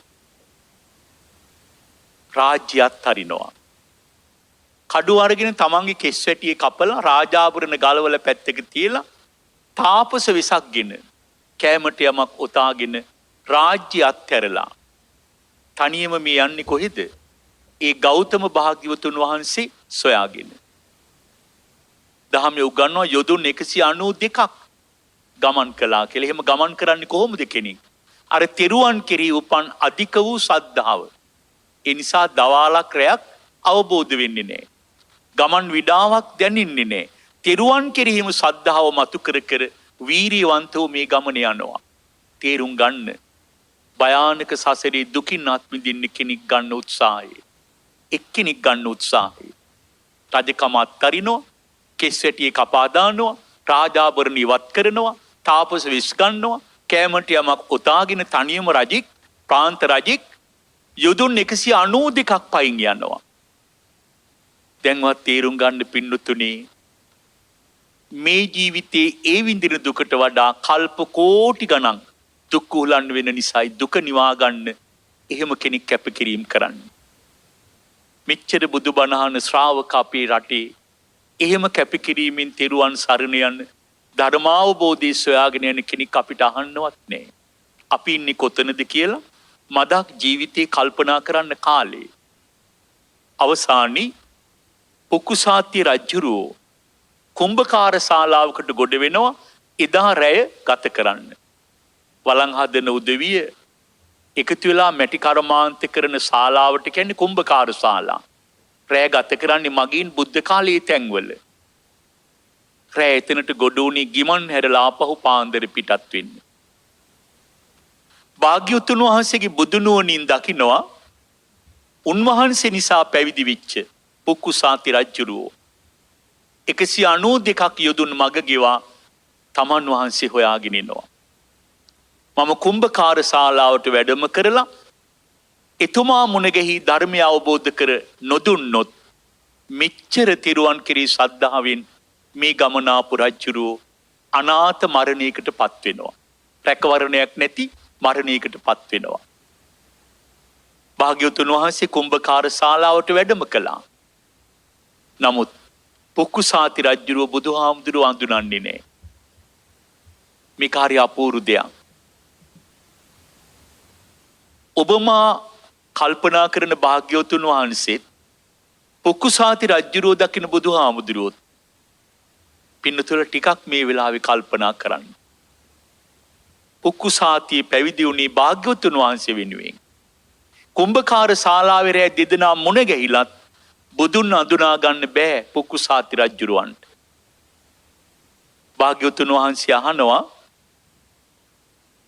රාජ්‍යයත් හරිනවා. කඩු අරගෙන තමන්ගේ කෙස් වැටියේ කපලා රාජාභරණ ගලවල පැත්තක තියලා තාපස වෙසක්ගෙන කෑමට යමක් ඔතාගෙන රාජ්‍ය අත්හැරලා තනියම මේ යන්නේ කොහෙද? ඒ ගෞතම භාග්‍යවතුන් වහන්සේ සොයාගෙන. දහමේ උගන්වනවා යොදුන් 192ක් ගමන් කළා කියලා. එහෙම ගමන් කරන්නේ කොහොමද කෙනෙක්? අර තෙරුවන් කෙරෙහි උපන් අධික වූ සද්ධාව. ඒ නිසා දවාලක් රැයක් අවබෝධ වෙන්නේ නැහැ. ගමන් විඩාවක් දැනෙන්නේ නැහැ. තෙරුවන් කෙරෙහිම සද්ධාව මතු කර කර වීරියවන්තව මේ ගමන යනවා. තේරුම් ගන්න. භයානක සසරේ දුකින් අත් මිදින්න කෙනෙක් ගන්න උත්සාහය. එක්කෙනෙක් ගන්න උත්සාහය. රජකම අත්හරිනවා, කෙස් වැටියේ කපා දානවා, රාජාභරණ ඉවත් කරනවා, තාපස විස් ගන්නවා, කෑමට යමක් ඔතාගෙන තනියම රජෙක්, ප්‍රාන්ත රජෙක් යොදුන් 192ක් පයින් යනවා. දැන්වත් තේරුම් ගන්න පින්නතුනේ මේ ජීවිතේ ඒ විඳින දුකට වඩා කල්ප කෝටි ගණන් දුක් උහුලන්න වෙන නිසායි දුක නිවා ගන්න එහෙම කෙනෙක් කැපකිරීම කරන්නේ. මෙච්චර බුදුබණ අහන ශ්‍රාවක අපේ රටේ එහෙම කැපකිරීමෙන් තෙරුවන් සරණ යන ධර්මාවබෝධය සොයාගෙන යන කෙනෙක් අපිට අහන්නවත් නැහැ. අපි ඉන්නේ කොතනද කියලා මදක් ජීවිතේ කල්පනා කරන්න කාලේ. අවසානයේ පුක්කුසාති රජුරෝ කුම්භකාර ශාලාවකට ගොඩ වෙනවා එදා රැය ගත කරන්න. වළං හදන උදවිය එකතු වෙලා මැටි කර්මාන්ත කරන ශාලාවට කියන්නේ කුම්භකාර ශාලා. රැය ගත කරන්නේ මගින් බුද්ධ කාලයේ තැන්වල. රැය එතනට ගොඩ වුණේ ගිමන් හැරලා ආපහු පාන්දර පිටත් වෙන්න. භාග්‍යවතුන් වහන්සේගේ බුදු නුවණින් දකින්නවා උන්වහන්සේ නිසා පැවිදි වෙච්ච පුක්කුසාති රජුරෝ 192ක් යොදුන් මග ගෙවා තමන් වහන්සේ හොයාගෙන ඉනවා. මම කුම්භකාර ශාලාවට වැඩම කරලා එතුමා මුණගැහි ධර්මය අවබෝධ කර නොදුන්නොත් මෙච්චර තිරුවන් කෙරෙහි ශ්‍රද්ධාවෙන් මේ ගමන ආපු රජුරෝ අනාථ මරණයකට පත් වෙනවා. රැකවරණයක් නැති මරණයකට පත් වෙනවා. භාග්‍යවතුන් වහන්සේ කුම්භකාර ශාලාවට වැඩම කළා. නමුත් පුක්කුසාති රජුරෝ බුදුහාමුදුරුවෝ අඳුනන්නේ නැහැ. මේ කාර්ය අපූර්ව දෙයක්. ඔබමා කල්පනා කරන භාග්‍යවතුන් වහන්සේත් පුක්කුසාති රජුරෝ දකින බුදුහාමුදුරුවෝත් පින්නතුල ටිකක් මේ වෙලාවේ කල්පනා කරන්න. පුක්කුසාති පැවිදි වුණේ භාග්‍යවතුන් වහන්සේ වෙනුවෙන්. කුම්භකාර ශාලාවේ රැ දෙදෙනා මුණ ගැහිලත් බුදුන් අඳුනා ගන්න බෑ පුක්කුසාති රජුරවන්ට. භාග්‍යවතුන් වහන්සේ අහනවා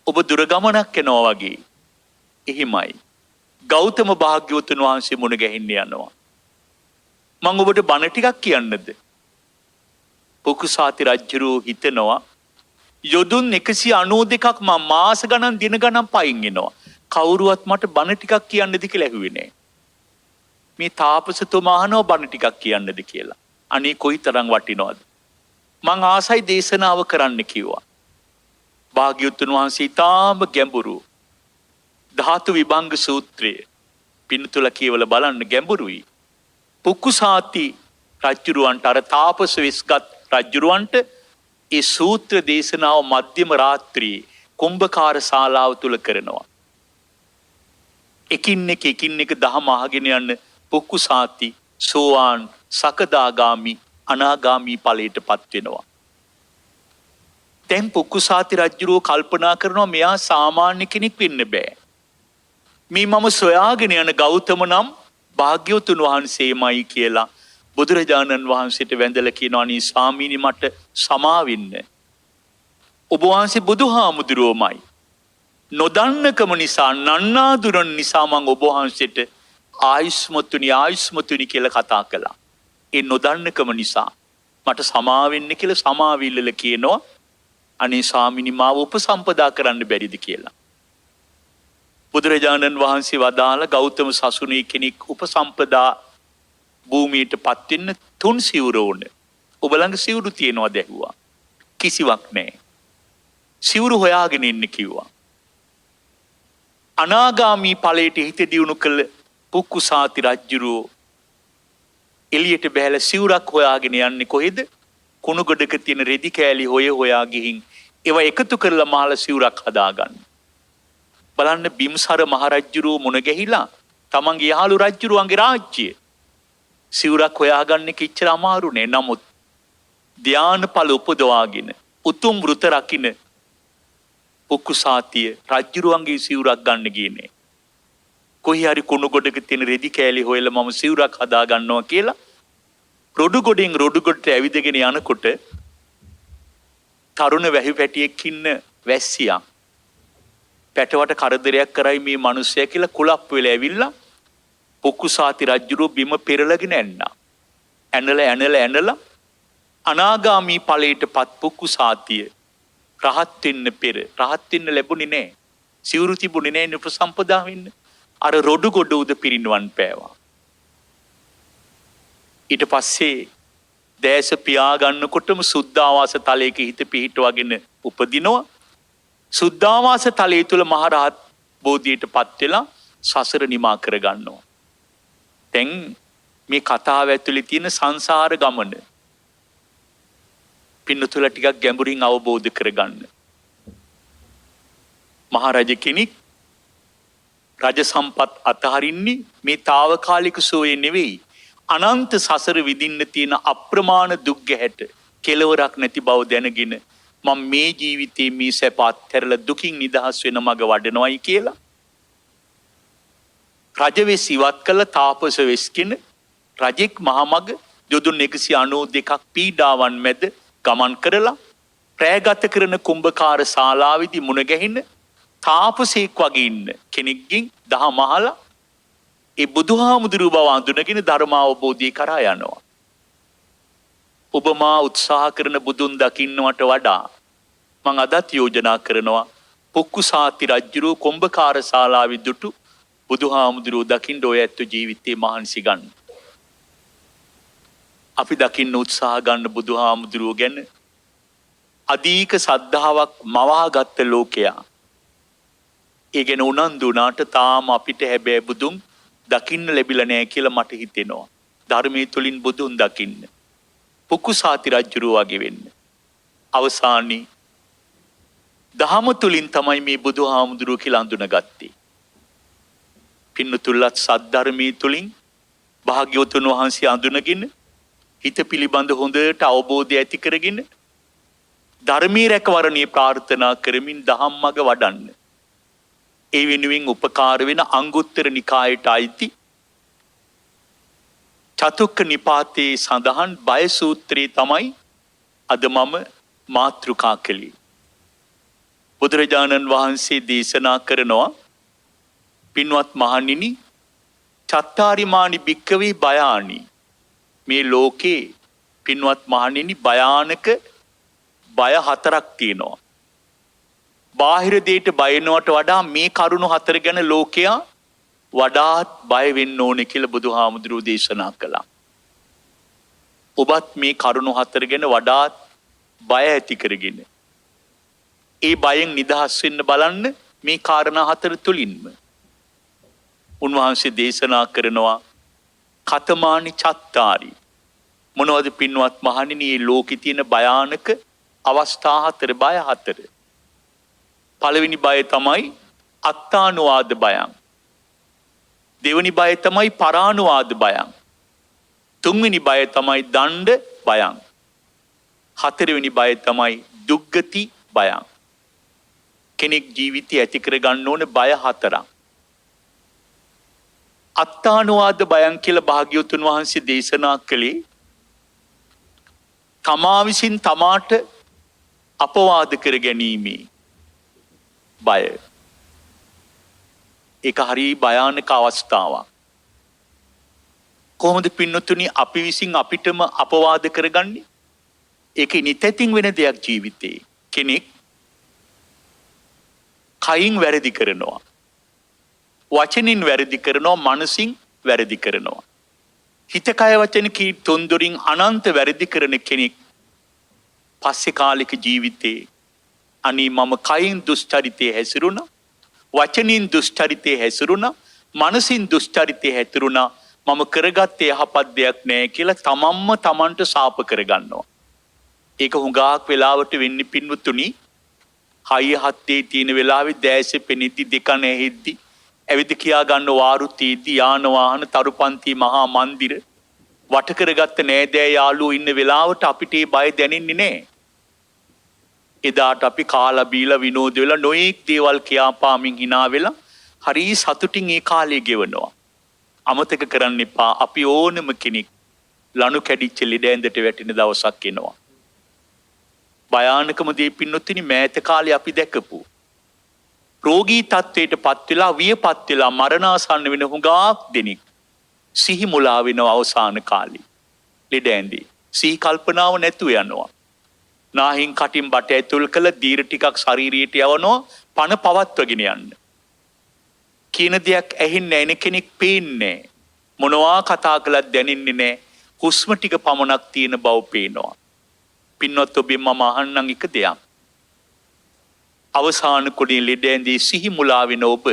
ඔබ දුර ගමනක් යනවා වගේ. එහෙමයි. ගෞතම භාග්‍යවතුන් වහන්සේ මුණ ගැහින්න යනවා. මම ඔබට බණ ටිකක් කියන්නද? පුක්කුසාති රජුරෝ හිතනවා යොදුන් 192ක් මම මාස ගණන් දින ගණන් පයින් එනවා. කවුරුවත් මට බණ ටිකක් කියන්නද කියලා ඇහුවේ නෑ. මේ තාපසතුමා අහනවා බණ ටිකක් කියන්නද කියලා. අනේ කොයිතරම් වටිනවද? මං ආසයි දේශනාව කරන්න කිව්වා. භාග්‍යවතුන් වහන්සේ ඊටාම ගැඹුරු ධාතු විභංග සූත්‍රය පින්තුල කියවලා බලන්න ගැඹුරුයි. පුක්කුසාති රජුරවන්ට අර තාපස වෙස්ගත් රජුරවන්ට ඒ සූත්‍ර දේශනාව මධ්‍යම රාත්‍රියේ කුම්භකාර ශාලාව තුල කරනවා. එකින් එක දහම අහගෙන යන පුක්කුසාති සෝවාන් සකදාගාමි අනාගාමි ඵලයටපත් වෙනවා. දැන් පුක්කුසාති රජුරෝ කල්පනා කරනවා මෙයා සාමාන්‍ය කෙනෙක් වෙන්න බෑ. මේ මම සොයාගෙන යන ගෞතම නම් භාග්‍යවතුන් වහන්සේමයි කියලා බුදුරජාණන් වහන්සේට වැඳලා කියනවා අනේ ස්වාමීනි මට සමා වෙන්න. ඔබ වහන්සේ බුදුහාමුදුරුවෝමයි. නොදන්නකම නිසා නන්නාඳුනන නිසා මම ඔබ වහන්සේට ආයුෂ්මතුනි කියලා කතා කළා. ඒ නොදන්නකම නිසා මට සමා වෙන්න කියලා සමාවිල්ලල කියනවා අනේ ස්වාමිනී මාව උපසම්පදා කරන්න බැරිද කියලා. බුදුරජාණන් වහන්සේ වදාළ ගෞතම සසුනේ කෙනෙක් උපසම්පදා භූමියට පත් වෙන්න 3 සිවුර ඕන. ඔබ ළඟ සිවුරු තියනවාද ඇහුවා. කිසිවක් නැහැ. සිවුරු හොයාගෙන ඉන්න කිව්වා. අනාගාමී ඵලයට හිත දියුණු කළ පුක්කුසාති රජුරෝ එළියට බැහැලා සිවුරක් හොයාගෙන යන්නේ කොහෙද? කුණු ගොඩක තියෙන රෙදි කෑලි හොයා ගිහින් ඒවා එකතු කරලා මහල සිවුරක් හදාගන්න. බලන්න බිම්සර මහරජුරෝ මුණ ගැහිලා තමන්ගේ යහළු රජුරුවන්ගේ රාජ්‍යය සිවුරක් හොයාගන්න කිච්චර අමාරු නේ. නමුත් ධානඵල උපදවාගෙන උතුම් වෘත රකින්න පුක්කුසාතිය රජුරුවන්ගේ සිවුරක් ගන්න ගියේ. කොහේ හරි කුණු ගොඩක තියෙන රෙදි කෑලි හොයලා මම සිවුරක් හදා ගන්නවා කියලා රොඩු ගොඩෙන් රොඩු ගොඩට ඇවිදගෙන යනකොට තරුණ වැහි පැටියෙක් ඉන්න වැස්සියා පැටවට කරදරයක් කරයි මේ මිනිස්සයා කියලා කුලප් වෙලා ඇවිල්ලා පුක්කුසාති රජුරෝ බිම පෙරලගෙන ඇන්නා. ඇනලා අනාගාමී ඵලයටපත් පුක්කුසාතිය රහත් වෙන්න පෙර රහත් වෙන්න ලැබුණේ නැහැ. සිවුරු තිබුණේ නැහැ උපසම්පදා වෙන්න. අර රොඩු ගොඩ උද පිරිනවන් පෑවා. ඊට පස්සේ දැස පියා ගන්නකොටම සුද්ධාවාස තලයක හිත පිහිටවගෙන උපදිනවා. සුද්ධාවාස තලයේ තුල මහරහත් බෝධියටපත් වෙලා සසර නිමා කර ගන්නවා. දැන් මේ කතාව ඇතුලේ තියෙන සංසාර ගමන පින්නතුල ටිකක් ගැඹුරින් අවබෝධ කරගන්න. මහරජ කෙනෙක් රජ සම්පත් අතහරින්නේ මේ తాවකාලික සෝයේ නෙවෙයි. අනන්ත සසර විඳින්න තියෙන අප්‍රමාණ දුක් ගැහැට කෙලවරක් නැති බව දැනගෙන මම මේ ජීවිතේ මේ සැප අත්හැරලා දුකින් නිදහස් වෙන මඟ වඩනවායි කියලා රජ වෙස් ඉවත් කළ තාපස වෙස්කින රජෙක් මහමග යොදුන් 192ක් පීඩාවන් මැද ගමන් කරලා ප්‍රෑගත කරන කුම්භකාර ශාලාවේදී මුණ ගැහින තාපසෙක් වගේ ඉන්න කෙනෙක්ගෙන් දහම අහලා ඒ බුදුහාමුදුරුව බව අඳුනගෙන ධර්ම අවබෝධය කරා යනවා. ඔබ මා උත්සාහ කරන බුදුන් දකින්නවට වඩා මං අදත් යෝජනා කරනවා පුක්කුසාති රජුරෝ කුම්භකාර ශාලාවේ දුටු බුදුහාමුදුරුව දකින්න ඔය ඇත්ත ජීවිතේ මහන්සි ගන්න. අපි දකින්න උත්සාහ ගන්න බුදුහාමුදුරුව ගැන අධික සද්ධාාවක් මවාගත්ත ලෝකයා. ඒ ගැන උනන්දු වුණාට තාම අපිට හැබැයි බුදුන් දකින්න ලැබිලා නැහැ කියලා මට හිතෙනවා. ධර්මයේ තුලින් බුදුන් දකින්න. පුක්කුසාති රජුරුව වගේ වෙන්න. අවසානයේ දහම තුලින් තමයි මේ බුදුහාමුදුරුව කියලා අඳුනගත්තේ. පින්නතුල්ලත් සද්ධර්මයේ තුලින් භාග්‍යවතුන් වහන්සේ අඳුනගෙන හිත පිළිබඳ හොඳට අවබෝධය ඇති කරගෙන ධර්මීය රැකවරණිය ප්‍රාර්ථනා කරමින් දහම් මඟ වඩන්න. ඒ වෙනුවෙන් උපකාර වෙන අංගුත්තර නිකායට අයිති චතුක්ක නිපාතේ සඳහන් බය සූත්‍රයේ තමයි අද මම මාතෘකා කළේ. බුදුරජාණන් වහන්සේ දේශනා කරනවා පින්වත් මහණෙනි චත්තාරිමානි භික්කවේ බයානි මේ ලෝකේ පින්වත් මහණෙනි භයානක බය 4ක් තියෙනවා. බාහිර දෙයට බය වෙනවට වඩා මේ කරුණු 4 ගැන ලෝකයා වඩාත් බය වෙන්න ඕනේ කියලා බුදුහාමුදුරුවෝ දේශනා කළා. ඔබත් මේ කරුණු 4 ගැන වඩාත් බය ඇති කරගෙන ඒ බයෙන් නිදහස් වෙන්න බලන්න මේ කාරණා 4 තුලින්ම. උන්වහන්සේ දේශනා කරනවා කතමානි චත්තාරි මොනවද පින්වත් මහණෙනි මේ ලෝකේ තියෙන භයානක අවස්ථා 4 බය 4. පළවෙනි බය තමයි අත්තානුවාද බයං. දෙවෙනි බය තමයි පරානුවාද බයං. තුන්වෙනි බය තමයි දණ්ඩ බයං. හතරවෙනි බය තමයි දුක්ගති බයං. කෙනෙක් ජීවිතය ඇති කර ගන්න ඕන බය 4ක්. අත්තානුවාද බයං කියලා භාග්‍යවතුන් වහන්සේ දේශනා කළේ තමා විසින් තමාට අපවාද කර ගැනීමේ බය. ඒක හරි භයානක අවස්ථාවක්. කොහොමද පින්නතුනි අපි විසින් අපිටම අපවාද කරගන්නේ? ඒක නිතැතින් වෙන දෙයක් ජීවිතේ. කෙනෙක් කයින් වැරදි කරනවා. වචනින් වැරදි කරනවා, මනසින් වැරදි කරනවා. හිත කය වචන කී තුන්දොරින් අනන්ත වැරදි කරන කෙනෙක් පස්සේ කාලික ජීවිතේ අනී මම කයින් දුෂ්චරිතේ හැසිරුණා, වචනින් දුෂ්චරිතේ හැසිරුණා, මනසින් දුෂ්චරිතේ හැසිරුණා, මම කරගත්තේ යහපත් දෙයක් නෑ කියලා තමන්ම තමන්ට සාප කරගන්නවා. ඒක හුඟක් වෙලාවට වෙන්නේ පින්වතුනි, හයිය හත්තේ තියෙන වෙලාවේ දැසේ පෙනිද්දි දෙක නැහෙද්දි ඇවිද කියා ගන්න වාරු තීති යාන වාහන තරුපන්ති මහා මන්දිර වට කරගත්ත නෑදෑ යාළුවෝ ඉන්න වෙලාවට අපිට ඒ බය දැනෙන්නේ නෑ. එදාට අපි කාලා බීලා විනෝද වෙලා නොයෙක් දේවල් කියාපාමින් hina වෙලා හරි සතුටින් ඒ කාලය ගෙවනවා. අමතක කරන්න එපා, අපි ඕනම කෙනෙක් ලනු කැඩිච්ච ලෙඩ ඇඳට වැටෙන දවසක් එනවා. භයානකම දේ පින්නොත්තිනි, මෑත කාලේ අපි දැකපු රෝගී තත්වයට පත් වෙලා වියපත් වෙලා මරණාසන්න වෙන හුඟක් දෙනෙක් සිහි මුලා වෙනවා අවසාන කාලේ. ලෙඩ ඇඳේ සිහි කල්පනාව නැතුව යනවා. නාහින් කටින් බට ඇතුල් කළ දීර ටිකක් ශරීරයට යවනවා පණ පවත්වගෙන යන්න. කියන දෙයක් ඇහෙන්නේ නැන කෙනෙක් පේන්නේ. මොනවා කතා කළත් දැනෙන්නේ නැහැ. හුස්ම ටික පමණක් තියෙන බව පේනවා. පින්වත් ඔබෙන් මම අහන්නම් එක දෙයක්. අවසාන කොටේ ලෙඩ ඇඳේ සිහි මුලා වෙන ඔබ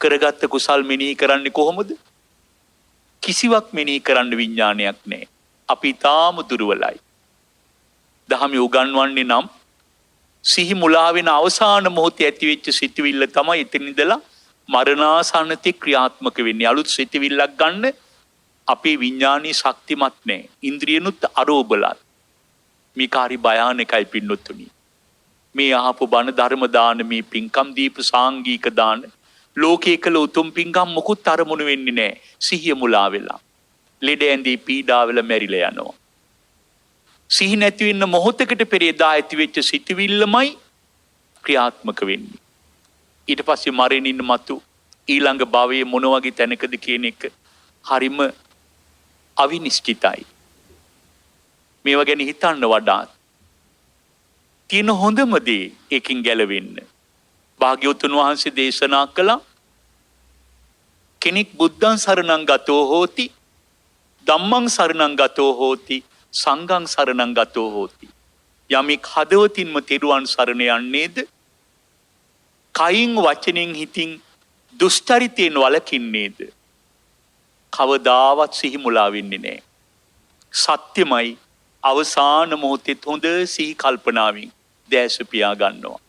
කරගත්ත කුසල් මෙනෙහි කරන්නේ කොහොමද? කිසිවක් මෙනෙහි කරන්න විඥානයක් නැහැ. අපි තාම දුර්වලයි. දහමේ උගන්වන්නේ නම් සිහි මුලා වෙන අවසාන මොහොතේ ඇතිවෙච්ච සිතුවිල්ල තමයි එතන ඉඳලා මරණාසන්නතේ ක්‍රියාත්මක වෙන්නේ. අලුත් සිතුවිල්ලක් ගන්න අපේ විඥානීය ශක්තිමත් නැහැ. ඉන්ද්‍රියනුත් අරෝබලත්. මේක හරි භයානකයි පින්නොත්තුනි. මේ අහපු බණ ධර්ම දාන මේ පින්කම් දීප සාංගික දාන ලෝකයේ කළ උතුම් පින්කම් මොකුත් අරමුණු වෙන්නේ නැහැ. සිහිය මුලා වෙලා ලෙඩ ඇඳී පීඩා වෙලා මැරිලා යනවා. සිහි නැති වෙන්න මොහොතකට පෙරේදා ඇති වෙච්ච සිතුවිල්ලමයි ක්‍රියාත්මක වෙන්නේ. ඊට පස්සේ මරණින් මතු ඊළඟ භවයේ මොන වගේ තැනකද කියන එක හරිම අවිනිශ්චිතයි. මේවා ගැන හිතන්න වඩාත් තියෙන හොඳම දේ එකකින් ගැලවෙන්න. භාග්‍යවතුන් වහන්සේ දේශනා කළා කෙනෙක් බුද්ධං සරණං ගතෝ හෝති, ධම්මං සරණං ගතෝ හෝති, සංඝං සරණං ගතෝ හෝති. යමෙක් හදවතින්ම තෙරුවන් සරණ යන්නේද, කයින් වචනෙන් හිතින් දුෂ්චරිතයෙන් වළකින්නේද, කවදාවත් සිහි මුලා වෙන්නේ නැහැ. සත්‍යමයි. අවසාන මොහොතේ හොඳ සිහි කල්පනාවෙන් දැස පියා ගන්නවා.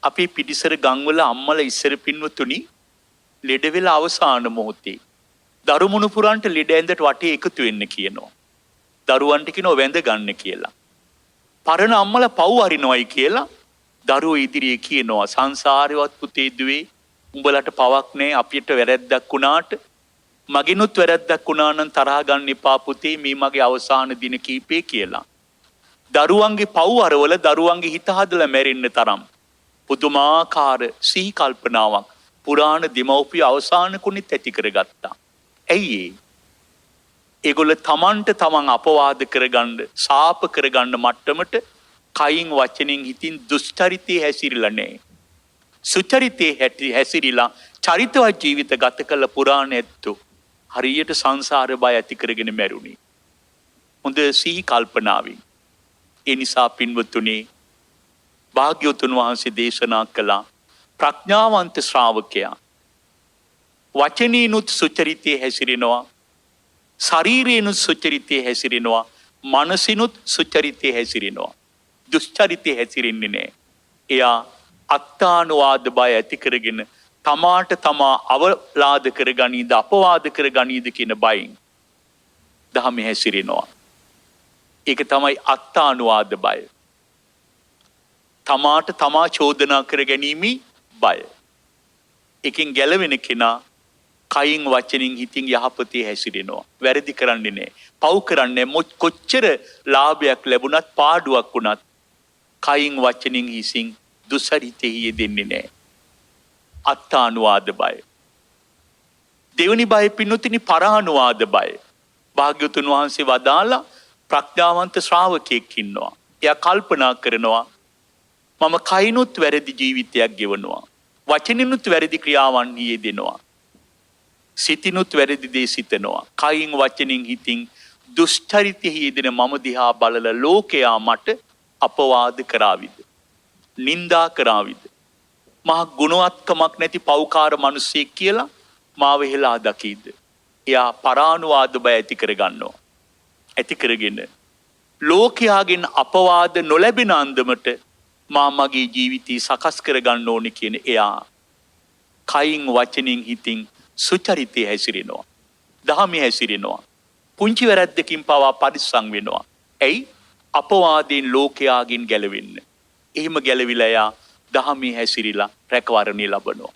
අපේ පිටිසර ගම්වල අම්මලා ඉස්සර පින්වතුනි ලෙඩ වෙලා අවසාන මොහොතේ දරුමුණු පුරන්ට ලෙඩ ඇඳට වටේ එකතු වෙන්න කියනවා. දරුවන්ට කියනවා වැඳ ගන්න කියලා. පරණ අම්මලා පව් අරිනවයි කියලා දරුවෝ ඉදිරියේ කියනවා සංසාරේවත් පුතේ දුවේ උඹලට පවක් නැහැ, අපිට වැරැද්දක් වුණාට මගිනුත් වැරැද්දක් වුණා නම් තරහ ගන්න එපා පුතේ, මේ මගේ අවසාන දින කීපේ කියලා. දරුවන්ගේ පව් අරවල දරුවන්ගේ හිත හදලා මැරෙන්න තරම් පුදුමාකාර සිහි කල්පනාවක් පුරාණ දෙමව්පිය අවසාන කුණිත් ඇති කරගත්තා. ඇයි ඒ? ඒගොල්ල තමන්ට තමන් අපවාද කරගන්න, සාප කරගන්න මට්ටමට කයින් වචනෙන් හිතින් දුෂ්චරිතේ හැසිරෙලා නැහැ. සුචරිතේ හැසිරিলা චරිතවත් ජීවිත ගත කළ පුරාණ ඇත්තෝ හරියට සංසාර බය ඇති කරගෙන මැරුණේ. හොඳ සිහි කල්පනාවෙන්. ඒ නිසා පින්වතුනි, භාග්‍යවතුන් වහන්සේ දේශනා කළා ප්‍රඥාවන්ත ශ්‍රාවකයා වචනීනුත් සුචරිතේ හැසිරෙනවා, ශරීරේනුත් සුචරිතේ හැසිරෙනවා, මනසිනුත් සුචරිතේ හැසිරෙනවා. දුෂ්චරිතේ හැසිරෙන්නේ නැහැ. එයා අත්තානුවාද බය ඇති කරගෙන තමාට තමා අවලාද කරගනීද අපවාද කරගනීද කියන බයින් දහමේ හැසිරෙනවා. ඒක තමයි අත්තානුවාද බය. තමාට තමා චෝදනා කර ගැනීමේ බය. එකෙන් ගැලවෙන කෙනා කයින් වචනින් හිතින් යහපතේ හැසිරෙනවා. වැරදි කරන්නේ නැහැ. පව් කරන්නේ කොච්චර ලාභයක් ලැබුණත් පාඩුවක් වුණත් කයින් වචනින් හිසින් දුසරිතෙහි යෙදෙන්නේ නැහැ. අත්තානුවාද බය. දෙවනි බය පින්නුතිනි පරානුවාද බය. භාග්‍යවතුන් වහන්සේ වදාලා ප්‍රඥාවන්ත ශ්‍රාවකයෙක් ඉන්නවා. එයා කල්පනා කරනවා මම කයිනුත් වැරදි ජීවිතයක් ගෙවනවා. වචනිනුත් වැරදි ක්‍රියාවන් යෙදෙනවා. සිතිනුත් වැරදි දේ සිතනවා. කයින් වචනින් හිතින් දුෂ්චරිතයෙහි යෙදෙන මම දිහා බලලා ලෝකයා මට අපවාද කරාවිද? නින්දා කරාවිද? මහ ගුණවත්කමක් නැති පෞකාර මිනිසෙක් කියලා මාව හෙලා දකීද? එයා පරානුවාද බය ඇති කරගන්නවා. ඇති කරගෙන ලෝකයාගෙන් අපවාද නොලැබෙන අන්දමට මා මගේ ජීවිතය සකස් කරගන්න ඕනේ කියන එයා කයින් වචනින් හිතින් සුචරිතය හැසිරෙනවා. දහමේ හැසිරෙනවා. පුංචි වැරැද්දකින් පවා පරිස්සම් වෙනවා. ඇයි? අපවාදයෙන් ලෝකයාගෙන් ගැලවෙන්න. එහෙම ගැලවිලා එයා දහමේ හැසිරිලා රැකවරණය ලබනවා.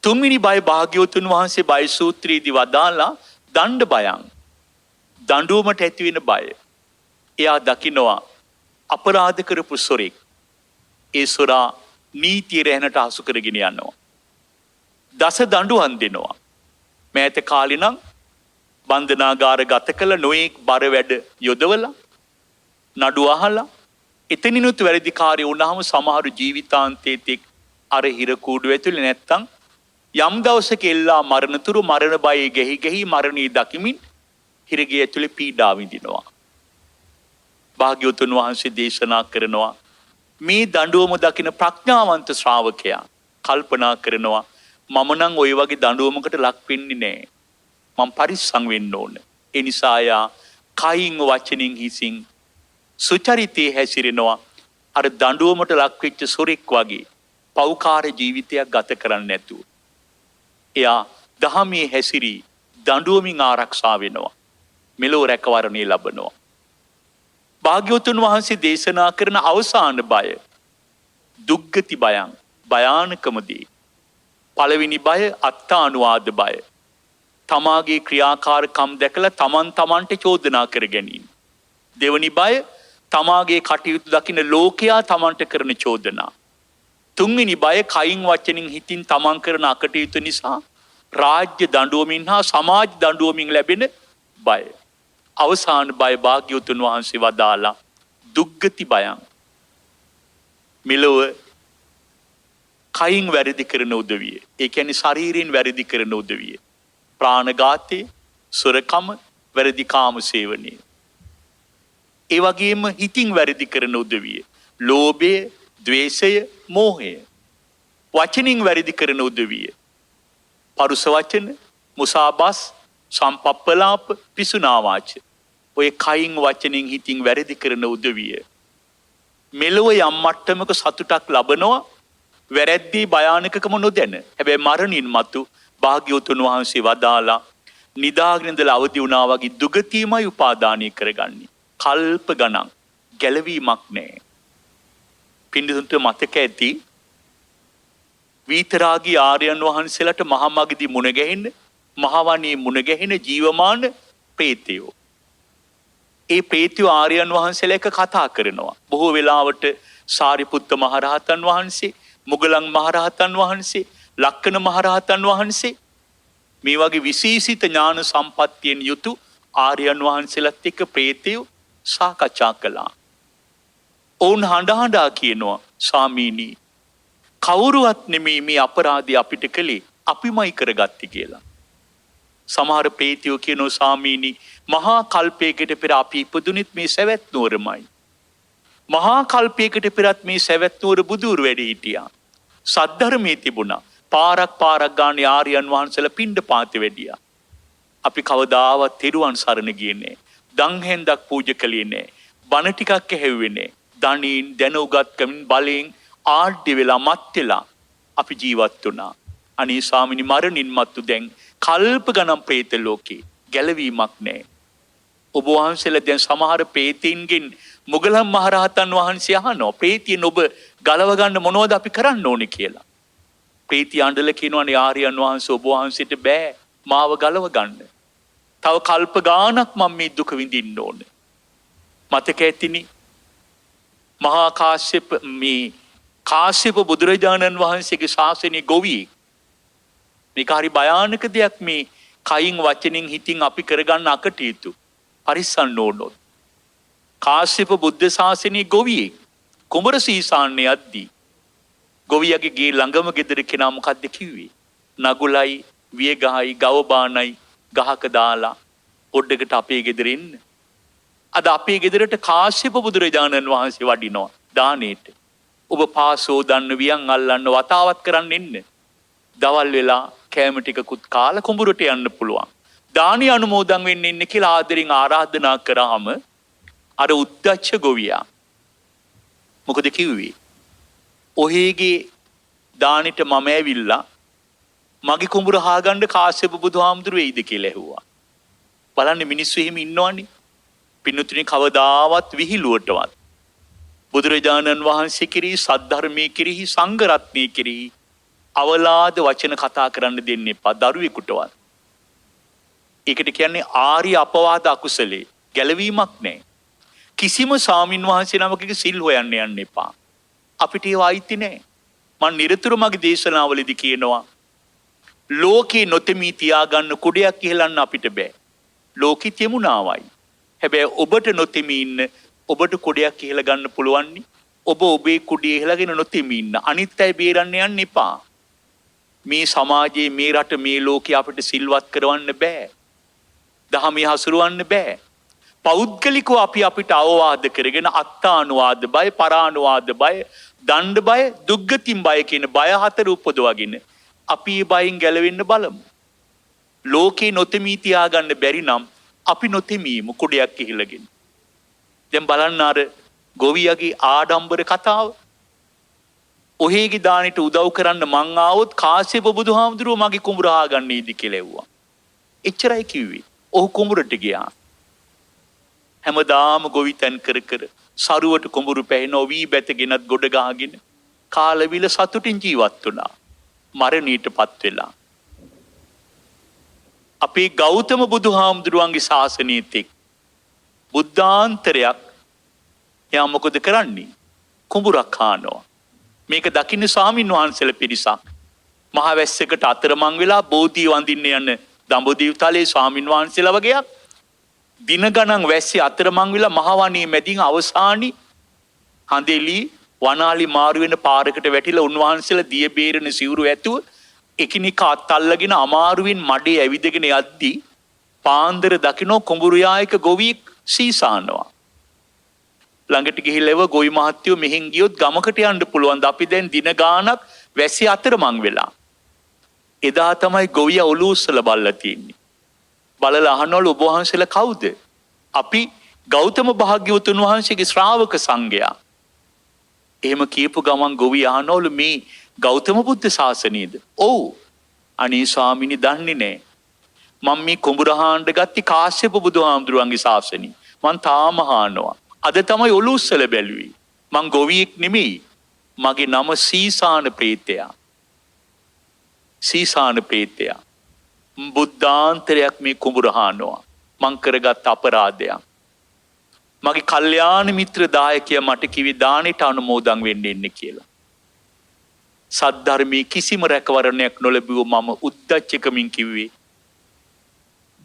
තුන්වෙනි බය භාග්‍යවතුන් වහන්සේ බය සූත්‍රයේදී වදාලා දණ්ඩ බයං. දඬුවමට ඇති වෙන බය. එයා දකිනවා අපරාධ කරපු සොරෙක්. ඒ සොරා නීතිය රැහැනට හසු කරගෙන යනවා. දස දඬුවම් දෙනවා. මෑත කාලේ නම් බන්ධනාගාර ගත කළ නොයෙක් බර වැඩ යොදවලා නඩු අහලා එතනිනුත් වැරදිකාරී වුණාම සමහරු ජීවිතාන්තයේදී අර හිර කූඩුව ඇතුලේ නැත්තම් යම් දවසක එල්ලා මරණතුරු මරණ බයේ ගෙහි මරණී දකිමින් හිරගේ ඇතුලේ පීඩා විඳිනවා. භාග්‍යවතුන් වහන්සේ දේශනා කරනවා මේ දඬුවම දකින ප්‍රඥාවන්ත ශ්‍රාවකයා කල්පනා කරනවා මම නම් ওই වගේ දඬුවමකට ලක් වෙන්නේ නැහැ. මම පරිස්සම් වෙන්න ඕන. ඒ නිසා යා කයින් වචනින් හිසින් සුචරිතේ හැසිරෙනවා. අර දඬුවමට ලක් වෙච්ච සොරෙක් වගේ පෞකාර ජීවිතයක් ගත කරන්නේ නැතුව. එයා දහමේ හැසිරී දඬුවමින් ආරක්ෂා වෙනවා. මෙලොව රැකවරණය ලබනවා. භාග්‍යවතුන් වහන්සේ දේශනා කරන අවසාන බය දුක්ගති බයං භයානකමදී. පළවෙනි බය අත්තානුවාද බය. තමාගේ ක්‍රියාකාරකම් දැකලා තමන්ට චෝදනා කර ගැනීම. දෙවනි බය තමාගේ කටයුතු දකින ලෝකයා තමන්ට කරන චෝදනා. තුන්වෙනි බය කයින් වචනින් හිතින් තමන් කරන අකටයුතු නිසා රාජ්‍ය දඬුවමින් හා සමාජ දඬුවමින් ලැබෙන බය. අවසාන බය භාග්‍යවතුන් වහන්සේ වදාලා දුක්ගති බයං. මෙලොව කයින් වැරදි කරන උදවිය. ඒ කියන්නේ ශරීරයෙන් වැරදි කරන උදවිය. ප්‍රාණඝාතය, සොරකම, වැරදි කාම සේවනය. ඒ වගේම හිතින් වැරදි කරන උදවිය. ලෝභය, ද්වේෂය, මෝහය. වචනින් වැරදි කරන උදවිය. පරුස වචන, මුසාබස්, සම්පප්පලාප, පිසුනා වාච. ඔය කයින් වචනින් හිතින් වැරදි කරන උදවිය. මෙලොව යම් මට්ටමක සතුටක් ලබනවා. වැරැද්දී භයානකකම නොදැන. හැබැයි මරණින් මතු භාග්‍යවතුන් වහන්සේ වදාලා නිදාගෙන ඉඳලා අවදි වුණා වගේ දුගතියමයි උපාදානය කරගන්නේ. කල්ප ගණන් ගැලවීමක් නැහැ. පින්දුන්ට මතක ඇති විතරාගී ආර්යයන් වහන්සේලාට මහා මගදී මුණ ගැහෙන්න මහවණේ මුණ ගැහෙන ජීවමාන ප්‍රේතයෝ. ඒ ප්‍රේතයෝ ආර්යයන් වහන්සේලා එක කතා කරනවා. බොහෝ වෙලාවට සාරිපුත්ත මහරහතන් වහන්සේ, මුගලන් මහරහතන් වහන්සේ, ලක්කන මහරහතන් වහන්සේ මේ වගේ විශේෂිත ඥාන සම්පත්තියෙන් යුතු ආර්යයන් වහන්සේලාත් එක්ක ප්‍රේතයෝ සාකච්ඡා කළා. ඔවුන් හඬා කියනවා ස්වාමීනි කවුරුවත් නෙමෙයි මේ අපරාධය අපිට කළේ අපිමයි කරගත්තේ කියලා. සමහර ප්‍රේතයෝ කියනවා ස්වාමීනි මහා කල්පයකට පෙර අපි ඉපදුනෙත් මේ සවැත් නුවරමයි. මහා කල්පයකට පෙරත් මේ සවැත් නුවර බුදුරු වැඩ හිටියා. සද්ධර්මයේ තිබුණා. පාරක් ගානේ ආර්යයන් වහන්සේලා පිණ්ඩපාතෙ වැඩියා. අපි කවදාවත් තෙරුවන් සරණ ගියේ නැහැ. දන් හැන්දක් පූජා කළේ නැහැ. බණ ටිකක් ඇහෙව්වේ නැහැ. දණින් දැන උගත්කමින් බලෙන් ආඩ්‍ය වෙලා මත් වෙලා අපි ජීවත් වුණා. අනේ ස්වාමිනී මරණින් මත්තු දැන් කල්ප ගණන් പ്രേත ලෝකේ ගැලවීමක් නැහැ. ඔබ වහන්සේලා දැන් සමහර പ്രേතීන්ගෙන් මුගලන් මහරහතන් වහන්සේ අහනවා ප්‍රේතියන් ඔබ ගලව ගන්න මොනවද අපි කරන්න ඕනේ කියලා. ප්‍රේතිය අඬල කියනවානේ ආර්යයන් වහන්සේ ඔබ වහන්සේට බෑ මාව ගලව ගන්න. තව කල්ප ගානක් මම මේ දුක විඳින්න ඕනේ. මතක ඇතිනි මහා කාශ්‍යප බුදුරජාණන් වහන්සේගේ ශාසනයේ ගොවියෙක්. මේක හරි භයානක දෙයක් මේ කයින් වචනින් හිතින් අපි කරගන්න අකටයුතු. පරිස්සම් නොවුනොත්. කාශ්‍යප බුද්ධ ශාසනයේ ගොවියෙක් කුඹර සීසාන්නේ යද්දී ගොවියගේ ගේ ළඟම ගෙදර කෙනා මොකද්ද කිව්වේ? නගුලයි වියගහයි ගව බානයි ගහක දාලා පොඩ්ඩකට අපේ ගෙදර එන්න. අද අපේ ගෙදරට කාශ්‍යප බුදුරජාණන් වහන්සේ වඩිනවා දානෙට. ඔබ පාසෝ දන්න වියන් අල්ලන්න වතාවත් කරන්න එන්න. දවල් වෙලා කෑම ටිකකුත් කාලා කුඹුරට යන්න පුළුවන්. දානි අනුමෝදන් වෙන්න ඉන්න කියලා ආදරෙන් ආරාධනා කරාම අර උද්දච්ච ගොවියා මොකද කිව්වේ? ඔහේගේ දානෙට මම ඇවිල්ලා මගේ කුඹුර හාගන්න කාශ්‍යප බුදුහාමුදුරුවෝ වෙයිද කියලා ඇහුවා. බලන්න මිනිස්සු එහෙම ඉන්නවනේ. පින්නුතුනි කවදාවත් විහිළුවටවත් බුදුරජාණන් වහන්සේ කෙරෙහි සද්ධර්මයේ කෙරෙහි සංඝ රත්නයේ කෙරෙහි අවලාද වචන කතා කරන්න දෙන්න එපා දරුවෙකුටවත්. ඒකට කියන්නේ ආර්ය අපවාද අකුසලේ ගැලවීමක් නැහැ. කිසිම ස්වාමින් වහන්සේ නමකගේ සිල් හොයන්න යන්න එපා. අපිට ඒව අයිති නැහැ. මම නිරතුරු මගේ දේශනාවලදී කියනවා ලෝකේ නොතෙමී තියාගන්න කුඩයක් ඉහලන්න අපිට බෑ. ලෝකෙ තෙමුණාවයි. හැබැයි ඔබට නොතෙමී ඉන්න ඔබට කුඩයක් ඉහල ගන්න පුළුවන් නේ. ඔබ ඔබේ කුඩේ ඉහලගෙන නොතෙමී ඉන්න. අනිත් අය බේරන්න යන්න එපා. මේ සමාජයේ මේ රට මේ ලෝකේ අපිට සිල්වත් කරවන්න බෑ. දහමේ හසුරවන්න බෑ. පෞද්ගලිකව අපි අපිට අවවාද කරගෙන අත්තානුවාද බය, පරානුවාද බය, දණ්ඩ බය, දුක්ගතින් බය කියන බය හතර උපදවගෙන අපි මේ බයෙන් ගැලවෙන්න බලමු. ලෝකේ නොතෙමී තියාගන්න බැරි නම් අපි නොතෙමීමු කුඩයක් ඉහළගෙන. දැන් බලන්න අර ගොවියගේ ආඩම්බර කතාව. ඔහේගේ දානෙට උදව් කරන්න මං ආවොත් කාශ්‍යප බුදුහාමුදුරුවෝ මගේ කුඹුර ආගන්න ඉදි කියලා ඇහුවා. එච්චරයි කිව්වේ. ඔහු කුඹුරට ගියා. හැමදාම ගොවිතැන් කර කර සරුවට කුඹුරු පැහැෙනෝ වී බැතගෙනත් ගොඩ ගහගෙන කාලවිල සතුටින් ජීවත් වුණා. මරණීටපත් වෙලා. අපේ ගෞතම බුදුහාමුදුරුවන්ගේ ශාසනයේත් එක් බුද්ධාන්තරයක් එයා මොකද කරන්නේ? කුඹුරක් හානවා. මේක දකින්න ස්වාමින් වහන්සේලා පිරිසක් මහ වැස්සකට අතරමං වෙලා බෝධිය වඳින්න යන දඹදිව තලයේ ස්වාමින් වහන්සේලා වගේක් දින ගණන් වැස්සේ අතරමං වෙලා මහවණේ මැදින් අවසානි හඳෙලි වනාලි මාරු වෙන පාරකට වැටිලා උන්වහන්සේලා දිය බේරෙන සිවුරු ඇතුව එකිනෙකා අත්අල්ලගෙන අමාරුවෙන් මඩේ ඇවිදගෙන යද්දී පාන්දර දකින්න කුඹුරු යායක ගොවියෙක් සීසානවා. ළඟට ගිහිල්ලා ගොවි මහත්තයෝ මෙහෙන් ගියොත් ගමකට යන්න පුළුවන්. අපි දැන් දින ගාණක් වැස්සේ අතරමං වෙලා. එදා තමයි ගොවියා ඔලුව උස්සලා බලලා තියෙන්නේ. බලලා අහනවලු ඔබ වහන්සේලා කවුද? අපි ගෞතම භාග්‍යවතුන් වහන්සේගේ ශ්‍රාවක සංඝයා. එහෙම කියපු ගමන් ගොවියා අහනවලු මේ ගෞතම බුද්ධ ශාසනයේද? ඔව්. අනේ ස්වාමීනි දන්නේ නැහැ. මම මේ කුඹුර හාන්න ගත්තේ කාශ්‍යප බුදුහාමුදුරුවන්ගේ ශාසනය. මං තාම හානවා. අද තමයි ඔලුව උස්සලා බැලුවේ. මං ගොවියෙක් නෙමෙයි. මගේ නම සීසාන ප්‍රේතයා. සීසාන ප්‍රේතයා. බුද්ධාන්තරයක් මේ කුඹුර හානවා. මං කරගත් අපරාධයක්. මගේ කල්යාණ මිත්‍ර දායකයා මට කිව්වේ දානෙට අනුමෝදන් වෙන්න ඉන්න කියලා. සද්ධර්මයේ කිසිම රැකවරණයක් නොලැබුව මම උද්දච්චකමින් කිව්වේ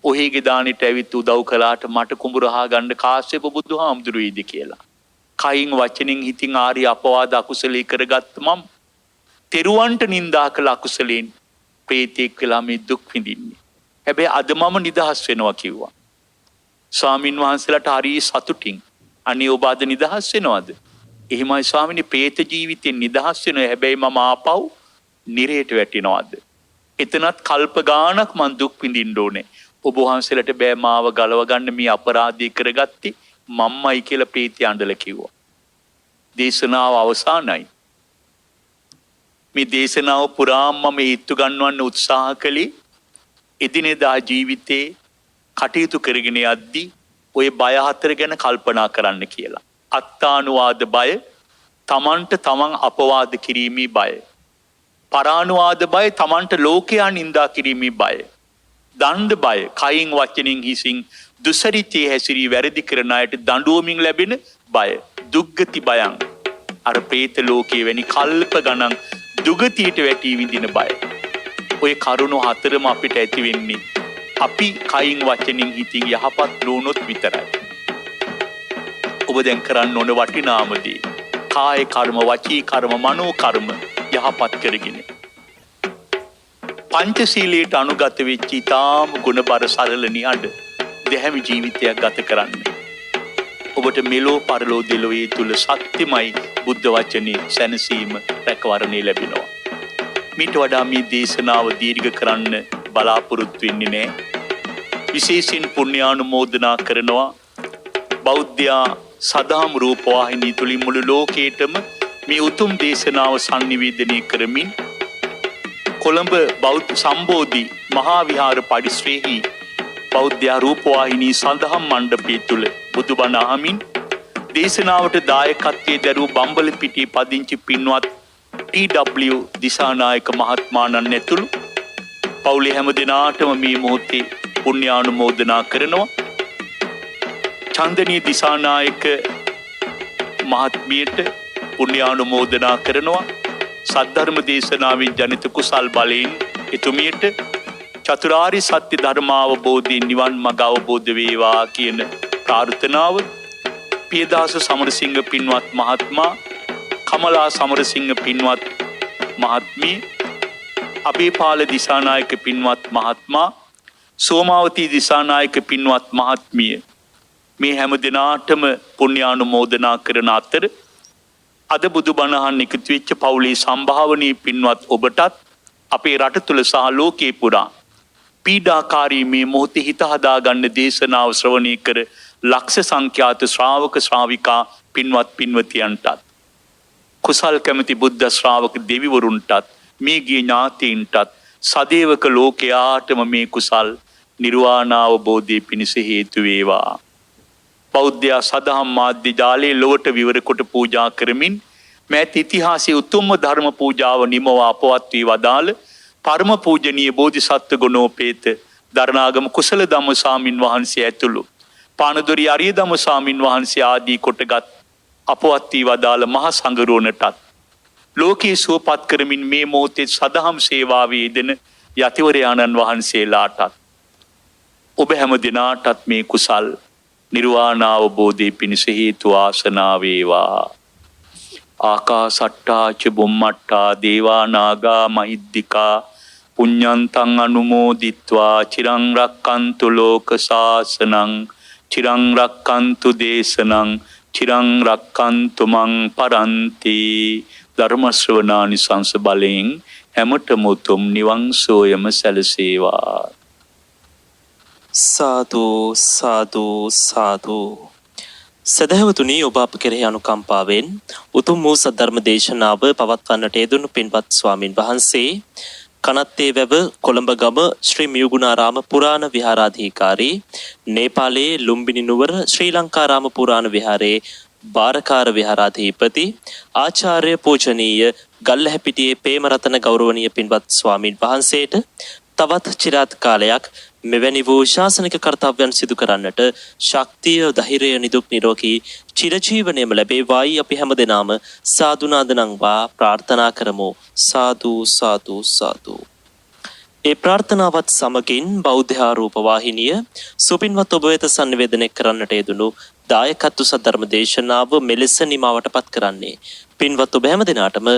ඔහේගේ දානෙට ඇවිත් උදව් කළාට මට කුඹුර හාගන්න කාශ්‍යප බුදුහාමුදුරුවෝයිද කියලා. කයින් වචනෙන් හිතින් ආර්ය අපවාද අකුසලී කරගත්ත මම තෙරුවන්ට නිඳා කළ අකුසලෙන් ප්‍රේතෙක් වෙලා මේ දුක් විඳින්නේ. හැබැයි අද මම නිදහස් වෙනවා කිව්වා. ස්වාමින් වහන්සේලාට හරි සතුටින් අනේ ඔබ අද නිදහස් වෙනවද? එහෙමයි ස්වාමිනේ ප්‍රේත ජීවිතෙන් නිදහස් වෙනවා. හැබැයි මම ආපහු නිරේට වැටෙනවද? එතනත් කල්ප ගාණක් මං දුක් විඳින්න ඕනේ. ඔබ වහන්සේලාට බෑ මාව ගලව ගන්න මේ අපරාධය කරගත්තේ මම්මයි කියලා ප්‍රේතය අඬලා කිව්වා. දේශනාව අවසానයි. මේ දේශනාව පුරාම මම ඒත්තු ගන්නවන්න උත්සාහ කළේ එදිනෙදා ජීවිතේ කටයුතු කරගෙන යද්දී ඔය බය හතර ගැන කල්පනා කරන්න කියලා. අත්තානුවාද බය, තමන්ට තමන් අපවාද කිරීමේ බය. පරානුවාද බය, තමන්ට ලෝකයා නිඳා කිරීමේ බය. දණ්ඩ බය, කයින් වචනෙන් හිසින් දුසරිතේ හැසිරී වැරදි කරන අයට දඬුවමින් ලැබෙන බය. දුක්ගති බයං. අර പ്രേත ලෝකයේ වැනි කල්ප ගණන් දුගතියට වැටී විඳින බය. ඔය කරුණු හතරම අපිට ඇති වෙන්නේ අපි කයින් වචනින් හිතින් යහපත් නොවුනොත් විතරයි. ඔබ දැන් කරන්න ඕන වටිනාම දේ. කාය කර්ම, වචී කර්ම, මනෝ කර්ම යහපත් කරගෙන. පංචශීලයට අනුගත වෙච්ච ඊටාම ගුණබර සරල නිහඬ දැහැමි ජීවිතයක් ගත කරන්න. ඔබට මෙලෝ පරලෝ දෙලොවේ තුල සත්‍යමයි බුද්ධ වචනේ සැනසීම රැකවරණය ලැබෙනවා. මීට වඩා මේ දේශනාව දීර්ඝ කරන්න බලාපොරොත්තු වෙන්නේ නැහැ. විශේෂයෙන් පුණ්‍යානුමෝදනා කරනවා බෞද්ධයා සදාම් රූපවාහිනී තුලින් මුළු ලෝකයටම මේ උතුම් දේශනාව sannivedanaya කරමින් කොළඹ බෞද්ධ සම්බෝධි මහා විහාර පරිශ්‍රයේහි බෞද්ධ රූපවාහිනී සඳහම් මණ්ඩපය තුල බුදුබණ අහමින් දේශනාවට දායකත්වයේ දරූ බම්බලපිටියේ පදිංචි පින්වත් ටී.ඩබ්ලිව් දිසානායක මහත්මයාණන් ඇතුළු පවුලේ හැම දෙනාටම මේ මොහොතේ පුණ්‍යානුමෝදනා කරනවා. චන්දනී දිසානායක මහත්මියට පුණ්‍යානුමෝදනා කරනවා. සද්ධර්ම දේශනාවෙන් ජනිත කුසල් බලයෙන් එතුමියට චතුරාර්ය සත්‍ය ධර්මාවබෝධයෙන් නිවන් මඟ අවබෝධ වේවා කියන ප්‍රාර්ථනාව පියදාස සමරසිංහ පින්වත් මහත්මයා, කමලා සමරසිංහ පින්වත් මහත්මිය, අබේපාල දිසානායක පින්වත් මහත්මයා, සෝමාවතී දිසානායක පින්වත් මහත්මිය මේ හැම දිනාටම පුණ්‍යානුමෝදනා කරන අතර අද බුදුබණ අහන්න එකතු වෙච්ච පවුලේ සම්භාවනීය පින්වත් ඔබටත් අපේ රට තුල සහ ලෝකේ පුරා පීඩාකාරී මේ මොහොතේ හිත හදාගන්න දේශනාව ශ්‍රවණය කර ලක්ෂ සංඛ්‍යාත ශ්‍රාවක ශ්‍රාවිකා පින්වත් පින්වතියන්ටත් කුසල් කැමති බුද්ධ ශ්‍රාවක දෙවිවරුන්ටත් මේ ගිය ඥාතීන්ටත් සදේවක ලෝකයාටම මේ කුසල් නිර්වාණ අවබෝධයේ පිණිස හේතු වේවා. බෞද්ධ සදහම් මාධ්‍ය ජාලයේ ලොවට විවර කොට පූජා කරමින් මෑත ඉතිහාසයේ උතුම්ම ධර්ම පූජාව නිමවා අපවත් වී වදාළ පරම පූජනීය බෝධිසත්ව ගුණෝපේත දරණාගම කුසල ධම්ම ස්වාමින් වහන්සේ ඇතුළු පානදුරි අරිය ධම්ම ස්වාමින් වහන්සේ ආදී කොටගත් අපවත් වී වදාළ මහ සංඝරුවනටත් ලෝකයේ සුවපත් කරමින් මේ මොහොතේ සදහම් සේවාවේ යෙදෙන යතිවරයාණන් වහන්සේලාටත් ඔබ හැම දිනාටත් මේ කුසල් නිර්වාණ අවබෝධයේ පිණිස හේතු ආසනාව වේවා. ආකාසට්ටා ච බුම්මට්ටා දේවා නාග මහිද්దికා පුඤ්ඤන්තං අනුමෝදිත්වා චිරං රක්칸තු ලෝක සාසනං චිරං රක්칸තු දේශනං චිරං රක්칸තු මං පරන්ති. ධර්ම ශ්‍රවණානිසංස බලයෙන් හැමතෙම උතුම් නිවන් සෝයම සැලසේවා. සාදු සාදු සාදු. සදහවතුනි, ඔබ අප කෙරෙහි අනුකම්පාවෙන් උතුම් වූ සද්ධර්ම දේශනාව පවත්වන්නට යෙදුණු පින්වත් ස්වාමින් වහන්සේ කනත්තේ වැව කොළඹ ගම ශ්‍රී මියුගුණාරාම පුරාණ විහාරාධිකාරී, නේපාලයේ ලුම්බිනි නුවර ශ්‍රී ලංකාරාම පුරාණ විහාරයේ බාරකාර විහාරාධිපති ආචාර්ය පූජනීය ගල්ලැහැපිටියේ පේමරතන ගෞරවනීය පින්වත් ස්වාමින් වහන්සේට තවත් චිරාත් කාලයක් මෙවැනි වූ ශාසනික කර්තව්‍යයන් සිදු කරන්නට ශක්තිය, ධෛර්යය, නිදුක් නිරෝගී චිරජීවනයේම ලැබේවායි අපි හැමදෙනාම සාදු නාදනම්වා ප්‍රාර්ථනා කරමු. සාදු සාදු සාදු. ඒ ප්‍රාර්ථනාවත් සමගින් බෞද්ධ ආරූප වාහිනිය සුපින්වත් ඔබ වෙත sannivedanaya කරන්නට යෙදුණු දායකත්ව සද්ධර්ම දේශනාව මෙලෙස නිමාවටපත් කරන්නේ පින්වත් ඔබ හැමදෙනාටම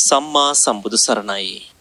සම්මා සම්බුදු සරණයි.